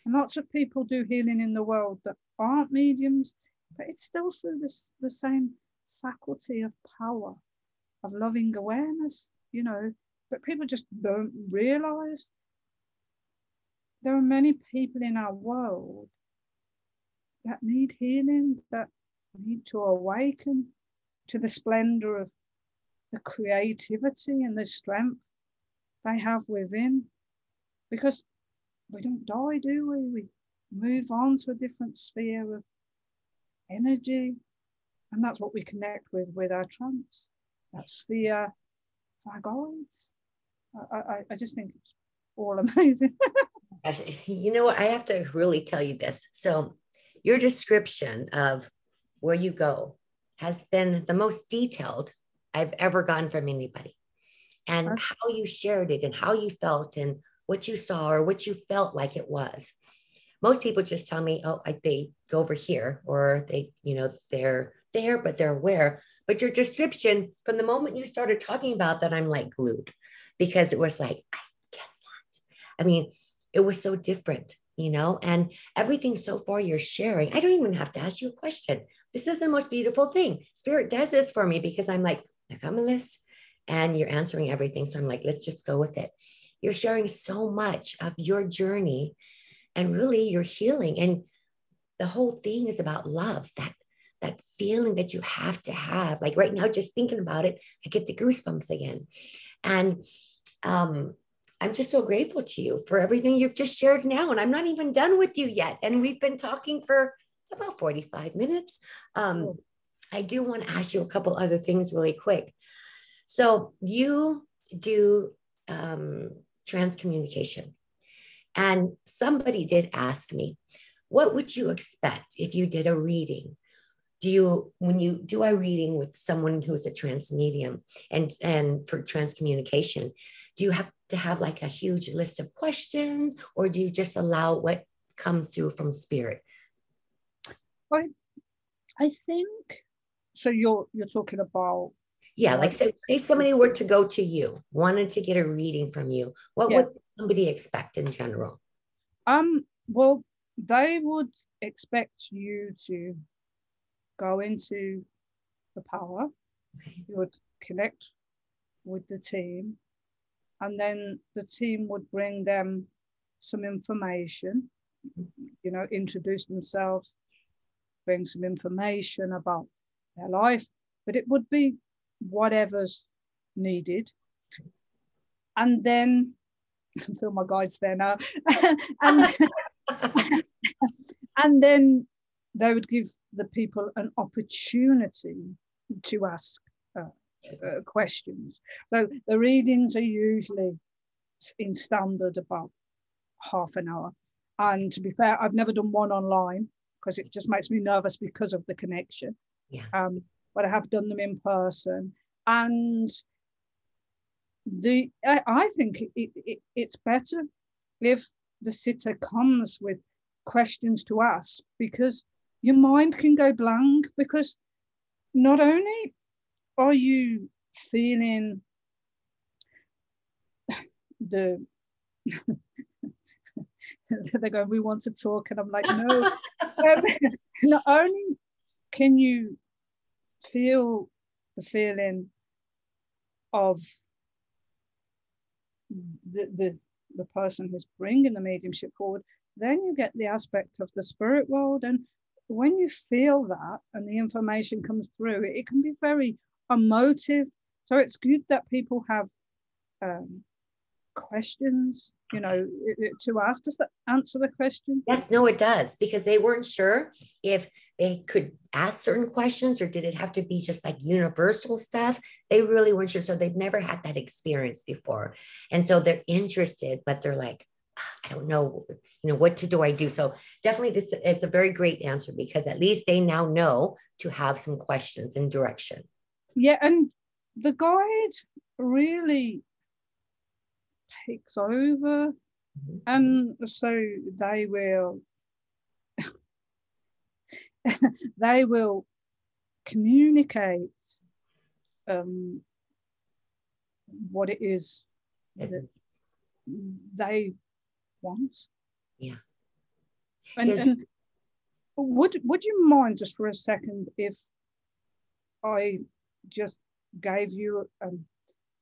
And lots of people do healing in the world that aren't mediums, but it's still through the same faculty of power, of loving awareness, you know. But people just don't realize there are many people in our world that need healing, that need to awaken to the splendor of the creativity and the strength they have within. Because we don't die, do we? We move on to a different sphere of energy. And that's what we connect with our trance, that sphere of our guides. I just think it's all amazing. You know what? I have to really tell you this. So your description of where you go has been the most detailed I've ever gotten from anybody. And how you shared it and how you felt and what you saw or what you felt like it was. Most people just tell me, oh, they go over here, or they, you know, they're there, but they're aware. But your description, from the moment you started talking about that, I'm like glued, because it was like, I get that. I mean, it was so different, you know, and everything so far you're sharing, I don't even have to ask you a question. This is the most beautiful thing. Spirit does this for me, because I'm like, I got my list, and you're answering everything. So I'm like, let's just go with it. You're sharing so much of your journey, and really your healing. And the whole thing is about love, that feeling that you have to have. Like right now, just thinking about it, I get the goosebumps again. And I'm just so grateful to you for everything you've just shared now. And I'm not even done with you yet. And we've been talking for about 45 minutes. I do want to ask you a couple other things really quick. So you do trance communication. And somebody did ask me, what would you expect if you did a reading? When you do a reading with someone who's a trance medium and for trance communication, do you have to have like a huge list of questions, or do you just allow what comes through from spirit? I think so. You're talking about, yeah, like say somebody were to go to you, wanted to get a reading from you, what would somebody expect in general? Well, they would expect you to go into the power. Okay. You would connect with the team, and then the team would bring them some information, you know, introduce themselves, bring some information about their life, but it would be whatever's needed. And then I feel my guide's there now. and, and then they would give the people an opportunity to ask questions. So the readings are usually in standard about half an hour. And to be fair, I've never done one online because it just makes me nervous because of the connection. Yeah. But I have done them in person. And I think it's better if the sitter comes with questions to ask, because your mind can go blank, because not only are you feeling the they're going, we want to talk, and I'm like, no. Not only can you feel the feeling of the person who's bringing the mediumship forward, then you get the aspect of the spirit world. And when you feel that and the information comes through, it can be very emotive. So it's good that people have questions, you know, to ask. Does that answer the question? Yes, no, it does, because they weren't sure if they could ask certain questions, or did it have to be just like universal stuff? They really weren't sure. So they've never had that experience before. And so they're interested, but they're like, I don't know, what do I do? So definitely it's a very great answer, because at least they now know to have some questions and direction. Yeah, and the guide really takes over. Mm-hmm. And so they will communicate what it is that they want. Yeah. And would you mind just for a second if I just gave you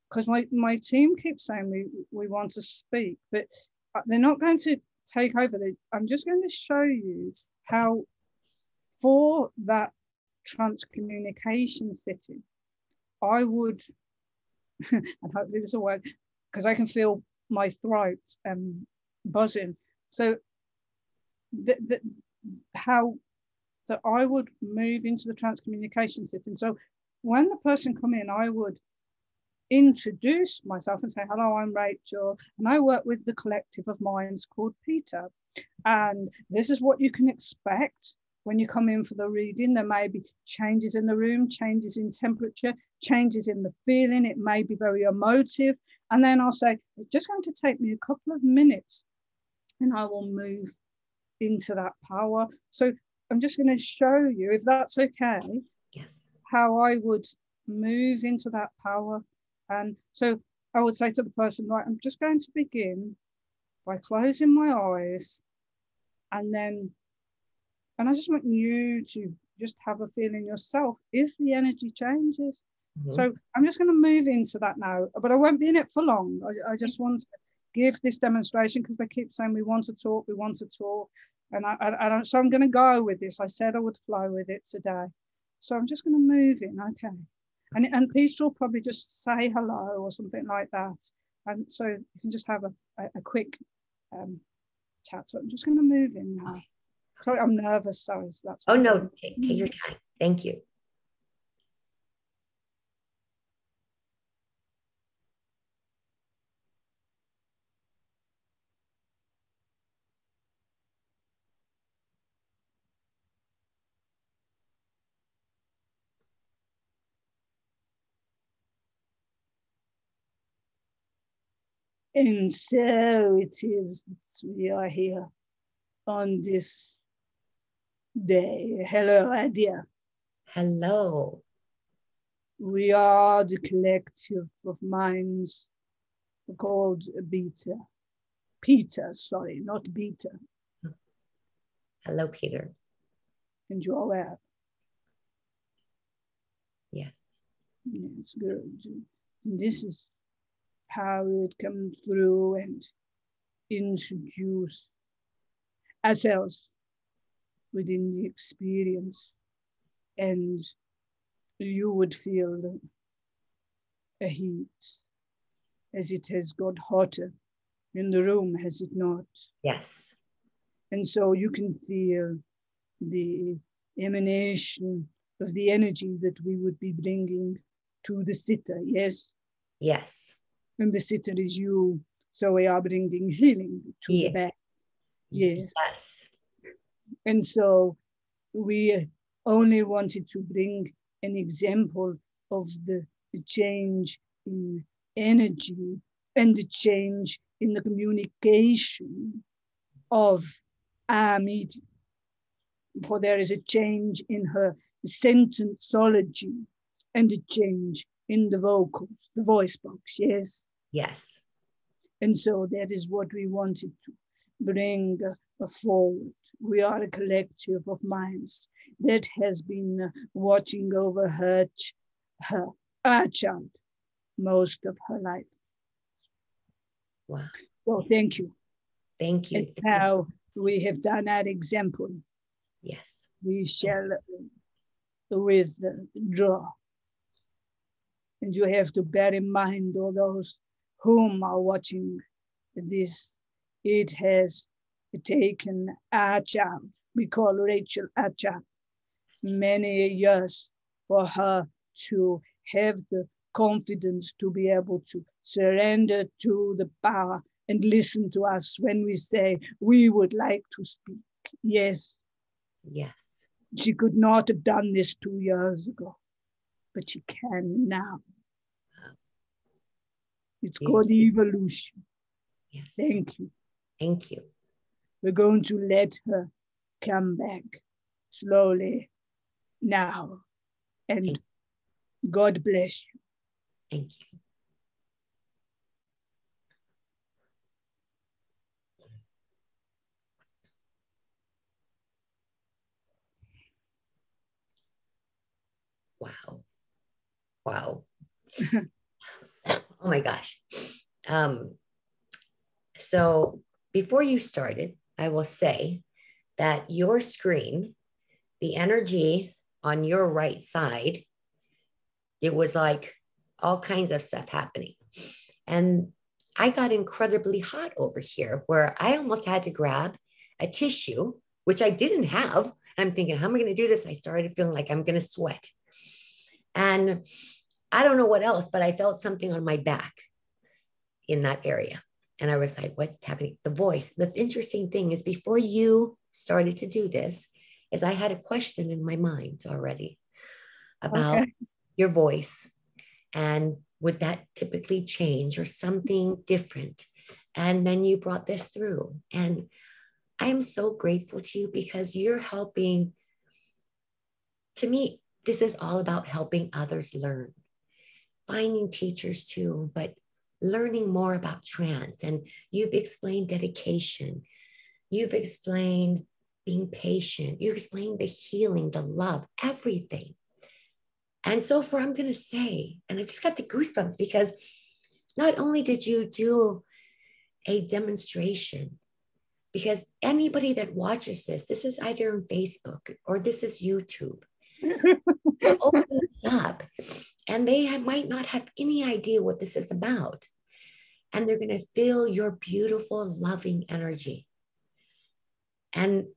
because my team keeps saying we want to speak, but they're not going to take over. I'm just going to show you how, for that trance communication sitting, I would, and hopefully this will work, because I can feel my throat buzzing. So how that I would move into the trance communication sitting. So when the person come in, I would introduce myself and say, hello, I'm Rachel, and I work with the collective of minds called Peter. And this is what you can expect when you come in for the reading. There may be changes in the room, changes in temperature, changes in the feeling. It may be very emotive. And then I'll say, it's just going to take me a couple of minutes and I will move into that power. So I'm just going to show you, if that's okay, yes, how I would move into that power. And so I would say to the person, right, I'm just going to begin by closing my eyes, and I just want you to just have a feeling yourself if the energy changes. Mm-hmm. So I'm just going to move into that now, but I won't be in it for long. I just want to give this demonstration because they keep saying we want to talk, and so I'm going to go with this. I said I would flow with it today. So I'm just going to move in, okay. And Peter will probably just say hello or something like that. And so you can just have a quick chat. So I'm just going to move in now. Okay. Sorry, I'm nervous. Sorry. So that's no, take your time. Thank you. And so it is that we are here on this day. Hello, Adia. Hello. We are the collective of minds called Beta. Peter, sorry, not Beta. Hello, Peter. And you're aware. Yes. It's good. And this is how it comes through and introduce ourselves within the experience. And you would feel a heat as it has got hotter in the room, has it not? Yes. And so you can feel the emanation of the energy that we would be bringing to the sitter, yes? Yes. And the sitter is you, so we are bringing healing to the back, yes? Yes. And so we only wanted to bring an example of the change in energy and the change in the communication of our medium. For there is a change in her sentenceology and a change in the vocals, the voice box, yes? Yes. And so that is what we wanted to bring forward. We are a collective of minds that has been watching over our child most of her life. Wow. So thank you. Thank you. And now we have done our example. Yes. We shall withdraw. And you have to bear in mind, all those whom are watching this, it has taken our child, we call Rachel our child, many years for her to have the confidence to be able to surrender to the power and listen to us when we say we would like to speak. Yes. Yes. She could not have done this 2 years ago, but she can now. It's called evolution. Yes. Thank you. Thank you. We're going to let her come back slowly now. And God bless you. Thank you. Wow. Wow. Oh my gosh. So before you started, I will say that your screen, the energy on your right side, it was like all kinds of stuff happening. And I got incredibly hot over here where I almost had to grab a tissue, which I didn't have. I'm thinking, how am I going to do this? I started feeling like I'm going to sweat. And I don't know what else, but I felt something on my back in that area. And I was like, what's happening? The voice. The interesting thing is before you started to do this, is I had a question in my mind already about your voice. And would that typically change or something different? And then you brought this through. And I am so grateful to you because you're helping. To me, this is all about helping others learn, finding teachers too, but learning more about trance. And you've explained dedication. You've explained being patient. You explained the healing, the love, everything. And so far, I'm going to say, and I just got the goosebumps because not only did you do a demonstration, because anybody that watches this is either on Facebook or this is YouTube. Open this up and they might not have any idea what this is about. And they're going to feel your beautiful, loving energy and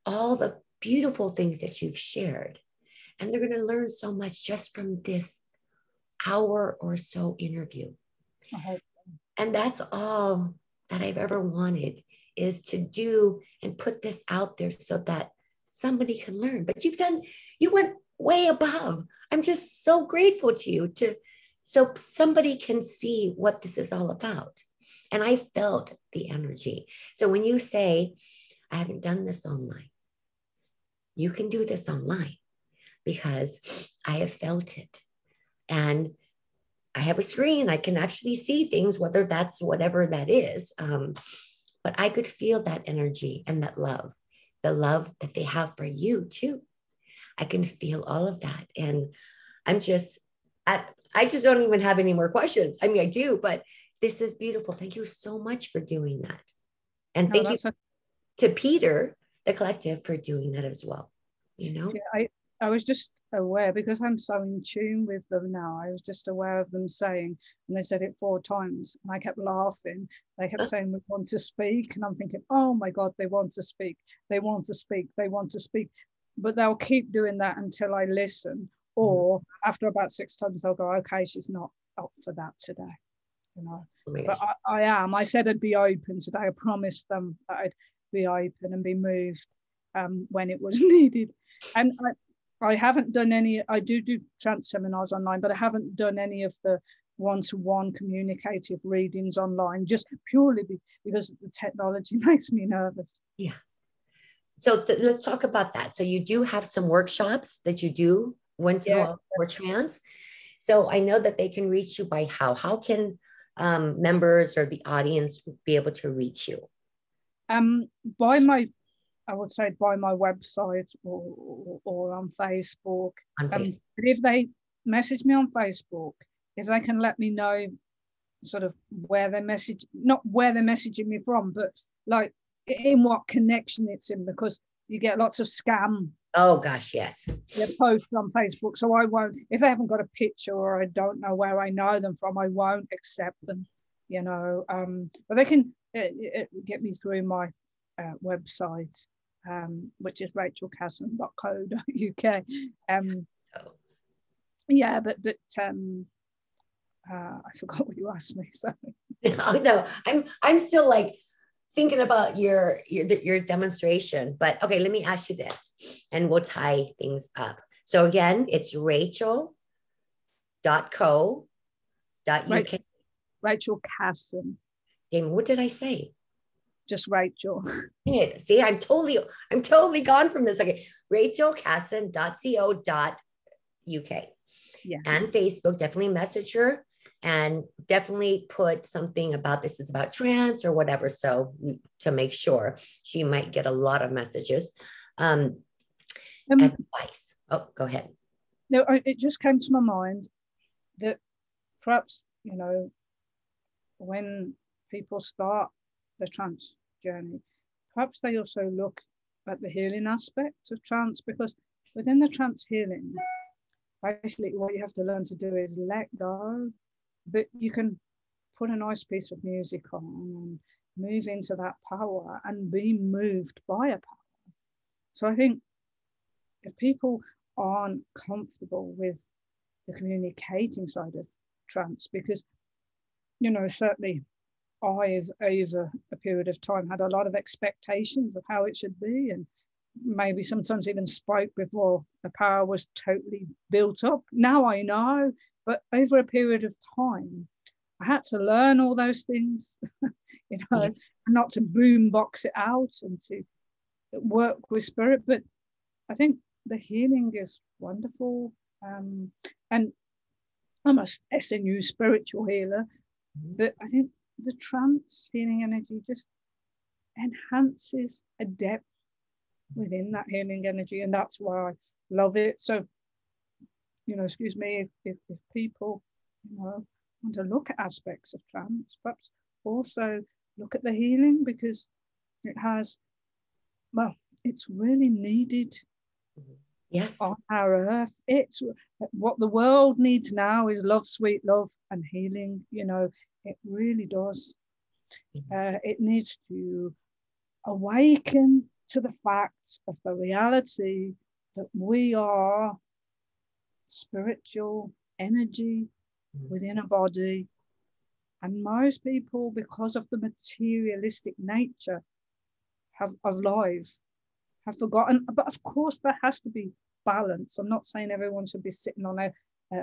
all the beautiful things that you've shared. And they're going to learn so much just from this hour or so interview. And that's all that I've ever wanted, is to do and put this out there so that somebody can learn. But you went way above. I'm just so grateful to you so somebody can see what this is all about. And I felt the energy. So when you say, I haven't done this online, you can do this online because I have felt it. And I have a screen. I can actually see things, whether that's whatever that is. But I could feel that energy and that love, the love that they have for you too. I can feel all of that. And I'm just, I just don't even have any more questions. I mean, I do, but this is beautiful. Thank you so much for doing that. And No, thank you to Peter, the collective, for doing that as well. You know? Yeah, I was just aware, because I'm so in tune with them now, I was just aware of them saying, and they said it 4 times, and I kept laughing. They kept saying, we want to speak. And I'm thinking, oh my God, they want to speak. They want to speak. They want to speak. But they'll keep doing that until I listen. Or after about 6 times, they'll go, okay, she's not up for that today. You know, but I am. I said I'd be open today. I promised them that I'd be open and be moved when it was needed. And I haven't done any. I do trance seminars online, but I haven't done any of the one-to-one communicative readings online, just purely because the technology makes me nervous. Yeah. So let's talk about that. So you do have some workshops that you do one-to-one for trance. So I know that they can reach you by how? How can members or the audience be able to reach you? By my, I would say by my website or on Facebook. But if they message me on Facebook, if they can let me know sort of where they message, not where they're messaging me from, but like in what connection it's in, because you get lots of scam. Oh gosh, yes. They're posted on Facebook, so I won't, if they haven't got a picture or I don't know where I know them from, I won't accept them, you know. But they can get me through my website, which is rachelcasson.co.uk. Yeah, but I forgot what you asked me. Sorry. No, I'm still like thinking about your demonstration, but okay, let me ask you this and we'll tie things up. So again, it's rachel.co.uk. Rachel Casson. Damon, what did I say? Just Rachel. See, I'm totally gone from this. Okay, rachelcasson.co.uk. Yeah. And Facebook, definitely message her. And definitely put something about this is about trance or whatever. So to make sure she might get a lot of messages. Advice. Oh, go ahead. No, it just came to my mind that perhaps, you know, when people start the trance journey, perhaps they also look at the healing aspect of trance, because within the trance healing, basically what you have to learn to do is let go. But you can put a nice piece of music on and move into that power and be moved by a power. So I think if people aren't comfortable with the communicating side of trance, because, you know, certainly I've over a period of time had a lot of expectations of how it should be, and maybe sometimes even spoke before the power was totally built up. Now I know. But over a period of time, I had to learn all those things, you know, and not to boombox it out and to work with spirit. But I think the healing is wonderful. And I'm a SNU spiritual healer, but I think the trance healing energy just enhances a depth within that healing energy. And that's why I love it. So, you know, excuse me, if people, you know, want to look at aspects of trance, perhaps also look at the healing, because it has, well, it's really needed. Yes. On our earth. It's what the world needs now is love, sweet love, and healing. You know, it really does. It needs to awaken to the facts of the reality that we are spiritual energy within a body. And most people, because of the materialistic nature of life, have forgotten. But of course, there has to be balance. I'm not saying everyone should be sitting on a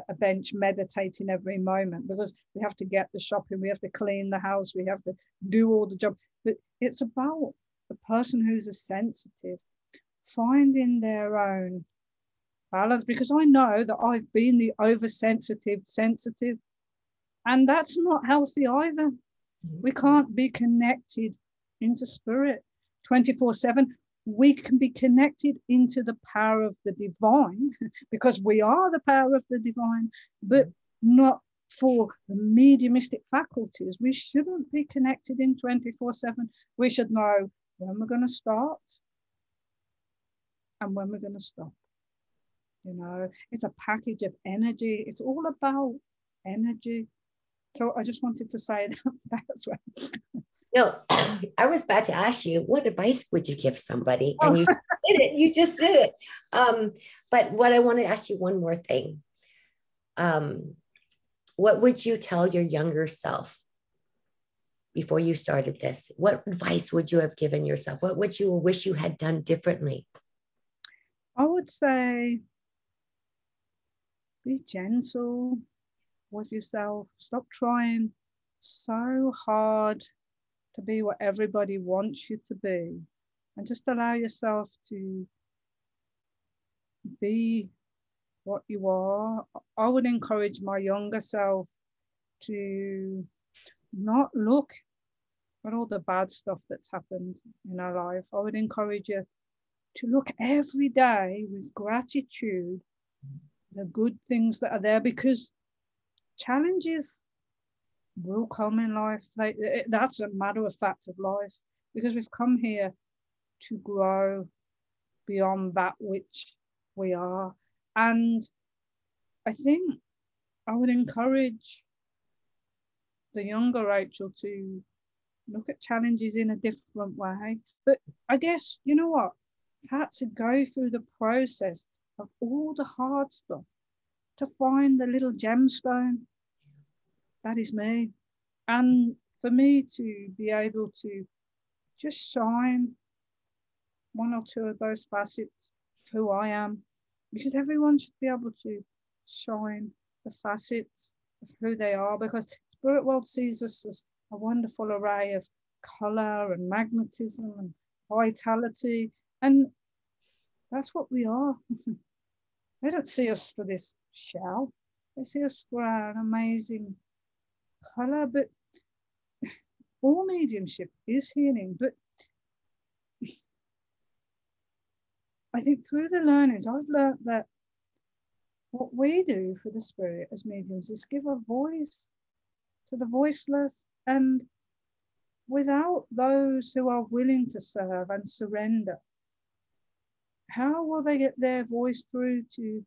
a bench meditating every moment, because we have to get the shopping, we have to clean the house, we have to do all the job. But it's about the person who's a sensitive finding their own balance, because I know that I've been the oversensitive sensitive, and that's not healthy either. We can't be connected into spirit 24/7. We can be connected into the power of the divine because we are the power of the divine, but not for the mediumistic faculties. We shouldn't be connected in 24/7. We should know when we're going to start and when we're going to stop. You know, it's a package of energy. It's all about energy. So I just wanted to say that as well. No, I was about to ask you, what advice would you give somebody? And you did it. You just did it. But what I want to ask you one more thing. What would you tell your younger self before you started this? What advice would you have given yourself? What would you wish you had done differently? I would say be gentle with yourself. Stop trying so hard to be what everybody wants you to be, and just allow yourself to be what you are. I would encourage my younger self to not look at all the bad stuff that's happened in our life. I would encourage you to look every day with gratitude, the good things that are there, because challenges will come in life. That's a matter of fact of life, because we've come here to grow beyond that which we are. And I think I would encourage the younger Rachel to look at challenges in a different way. But I guess, you know what? I've had to go through the process of all the hard stuff to find the little gemstone. That is me. And for me to be able to just shine one or two of those facets of who I am, because everyone should be able to shine the facets of who they are, because Spirit World sees us as a wonderful array of color and magnetism and vitality, and that's what we are. They don't see us for this shell. They see us for our amazing color. But all mediumship is healing. But I think through the learnings, I've learned that what we do for the spirit as mediums is give a voice to the voiceless. And without those who are willing to serve and surrender, how will they get their voice through to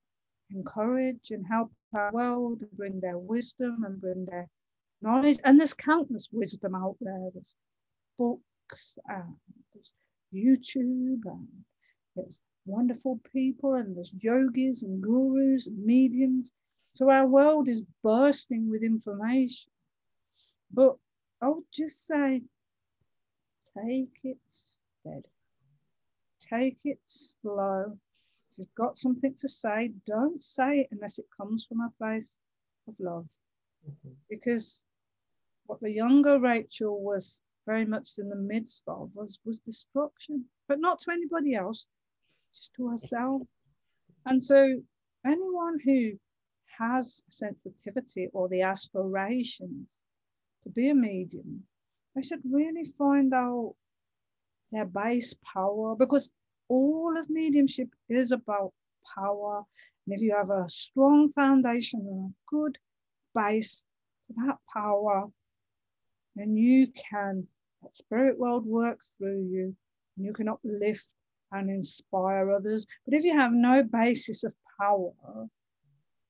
encourage and help our world and bring their wisdom and bring their knowledge? And there's countless wisdom out there. There's books and there's YouTube and there's wonderful people and there's yogis and gurus and mediums. So our world is bursting with information. But I would just say, take it steady. Take it slow. If you've got something to say, don't say it unless it comes from a place of love. Because what the younger Rachel was very much in the midst of was destruction, but not to anybody else, just to herself. And so anyone who has sensitivity or the aspirations to be a medium, they should really find out their base power, because all of mediumship is about power. And if you have a strong foundation and a good base to that power, then you can let spirit world work through you, and you can uplift and inspire others. But if you have no basis of power,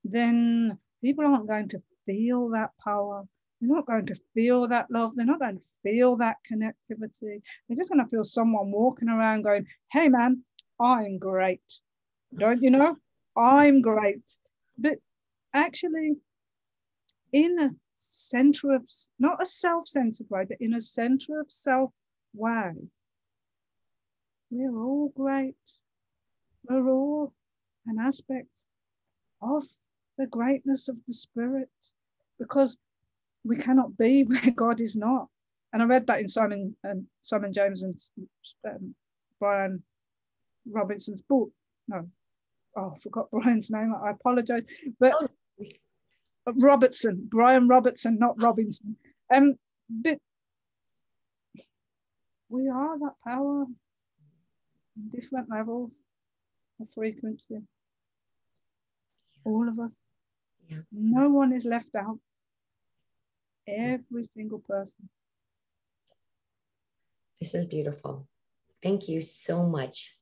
then people aren't going to feel that power. They're not going to feel that love. They're not going to feel that connectivity. They're just going to feel someone walking around going, hey man, I'm great. Don't you know? I'm great. But actually, in a center of, not a self-centered way, but in a center of self way, we're all great. We're all an aspect of the greatness of the Spirit, because we cannot be where God is not. And I read that in Simon James and Brian Robinson's book. No, I forgot Brian's name. I apologize. But Brian Robertson, not Robinson. But we are that power in different levels of frequency. All of us. Yeah. No one is left out. Every single person. This is beautiful. Thank you so much.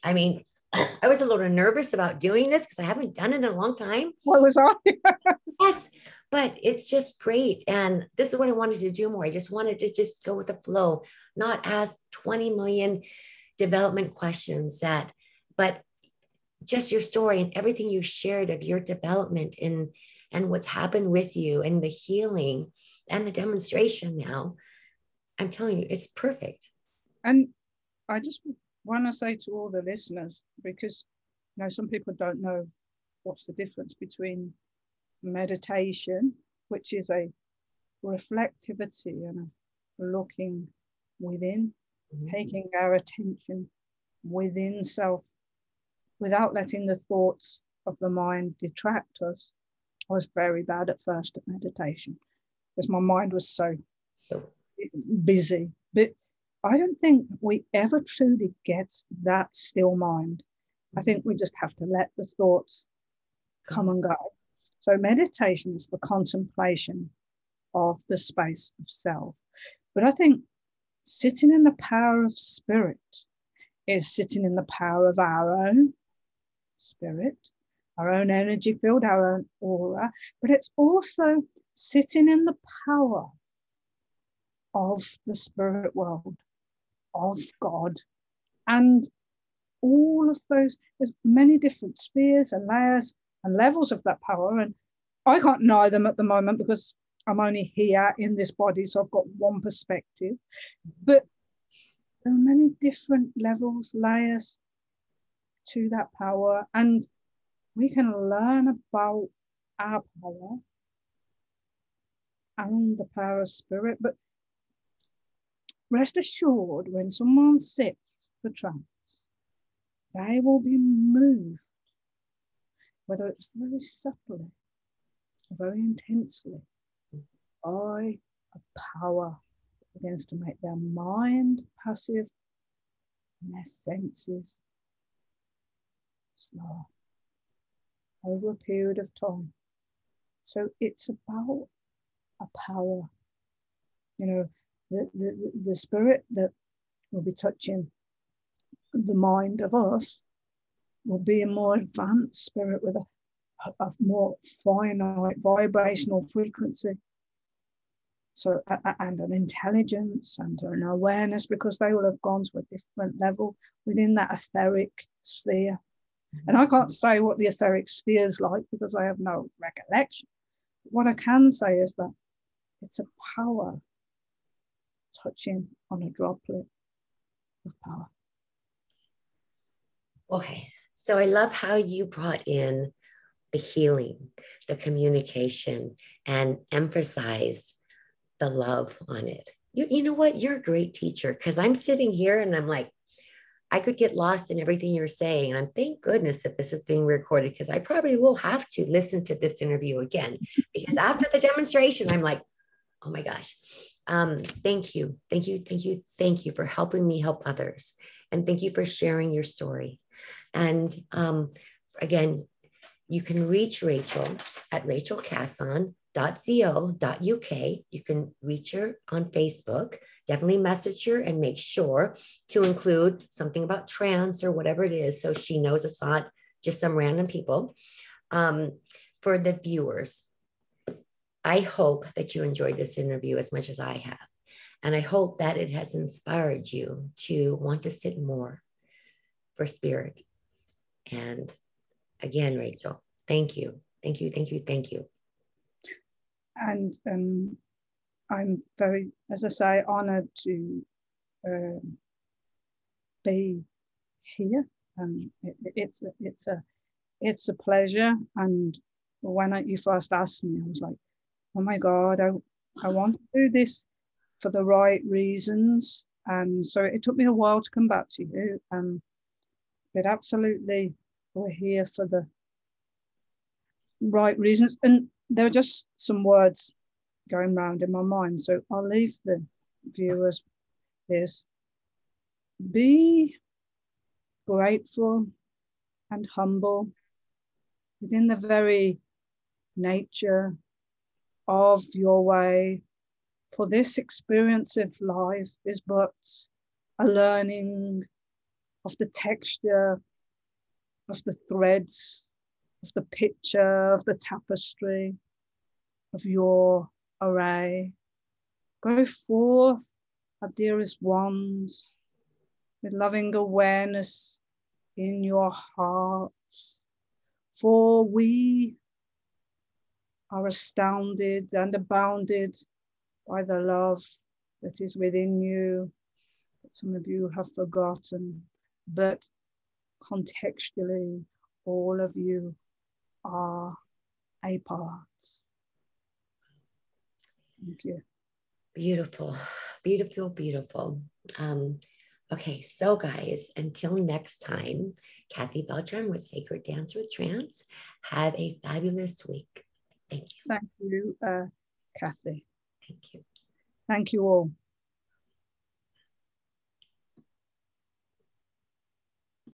I mean, I was a little nervous about doing this because I haven't done it in a long time. What was I? Yes, but it's just great. And this is what I wanted to do more. I just wanted to just go with the flow, not ask 20 million development questions but just your story and everything you shared of your development and what's happened with you and the healing and the demonstration now. I'm telling you, it's perfect. And I just want to say to all the listeners, because some people don't know what's the difference between meditation, which is a reflectivity and a looking within, taking our attention within self without letting the thoughts of the mind detract us. I was very bad at first at meditation because my mind was so busy. But I don't think we ever truly get that still mind. I think we just have to let the thoughts come and go. So meditation is the contemplation of the space of self. But I think sitting in the power of spirit is sitting in the power of our own spirit, our own energy field, our own aura, but it's also sitting in the power of the spirit world, of God, and all of those. There's many different spheres and layers and levels of that power, and I can't know them at the moment because I'm only here in this body, so I've got one perspective, but there are many different levels, layers to that power, and we can learn about our power and the power of spirit. But rest assured, when someone sits for trance, they will be moved, whether it's very subtly or very intensely, by a power that begins to make their mind passive and their senses slow over a period of time. So it's about a power, the spirit that will be touching the mind of us will be a more advanced spirit with a more finite vibrational frequency. So, and an intelligence and an awareness, because they will have gone to a different level within that etheric sphere. And I can't say what the etheric sphere is like because I have no recollection. What I can say is that it's a power touching on a droplet of power. Okay, so I love how you brought in the healing, the communication, and emphasize the love on it. You know what? You're a great teacher, because I'm sitting here and I'm like, I could get lost in everything you're saying. And I'm thank goodness that this is being recorded, because I probably will have to listen to this interview again, because after the demonstration, I'm like, oh my gosh. Thank you. Thank you. Thank you. Thank you for helping me help others. And thank you for sharing your story. And again, you can reach Rachel at rachelcasson.co.uk. You can reach her on Facebook. Definitely message her and make sure to include something about trance or whatever it is, so she knows it's not just some random people. For the viewers, I hope that you enjoyed this interview as much as I have. And I hope that it has inspired you to want to sit more for spirit. And again, Rachel, thank you. Thank you, thank you, thank you. And I'm very, as I say, honored to be here. It's a pleasure, and when you first asked me, I was like, oh my God, I want to do this for the right reasons. And so it took me a while to come back to you. But absolutely, we're here for the right reasons. And there are just some words going round in my mind. So I'll leave the viewers this. Be grateful and humble within the very nature of your way, for this experience of life is but a learning of the texture, of the threads, of the picture, of the tapestry, of your array. Go forth, our dearest ones, with loving awareness in your heart, for we are astounded and abounded by the love that is within you, that some of you have forgotten, but contextually, all of you are a part. Thank you. Beautiful, beautiful, beautiful. Okay, so guys, until next time, Kathy Beltran with Sacred Dance with Trance. Have a fabulous week. Thank you. Thank you, Kathy. Thank you. Thank you all.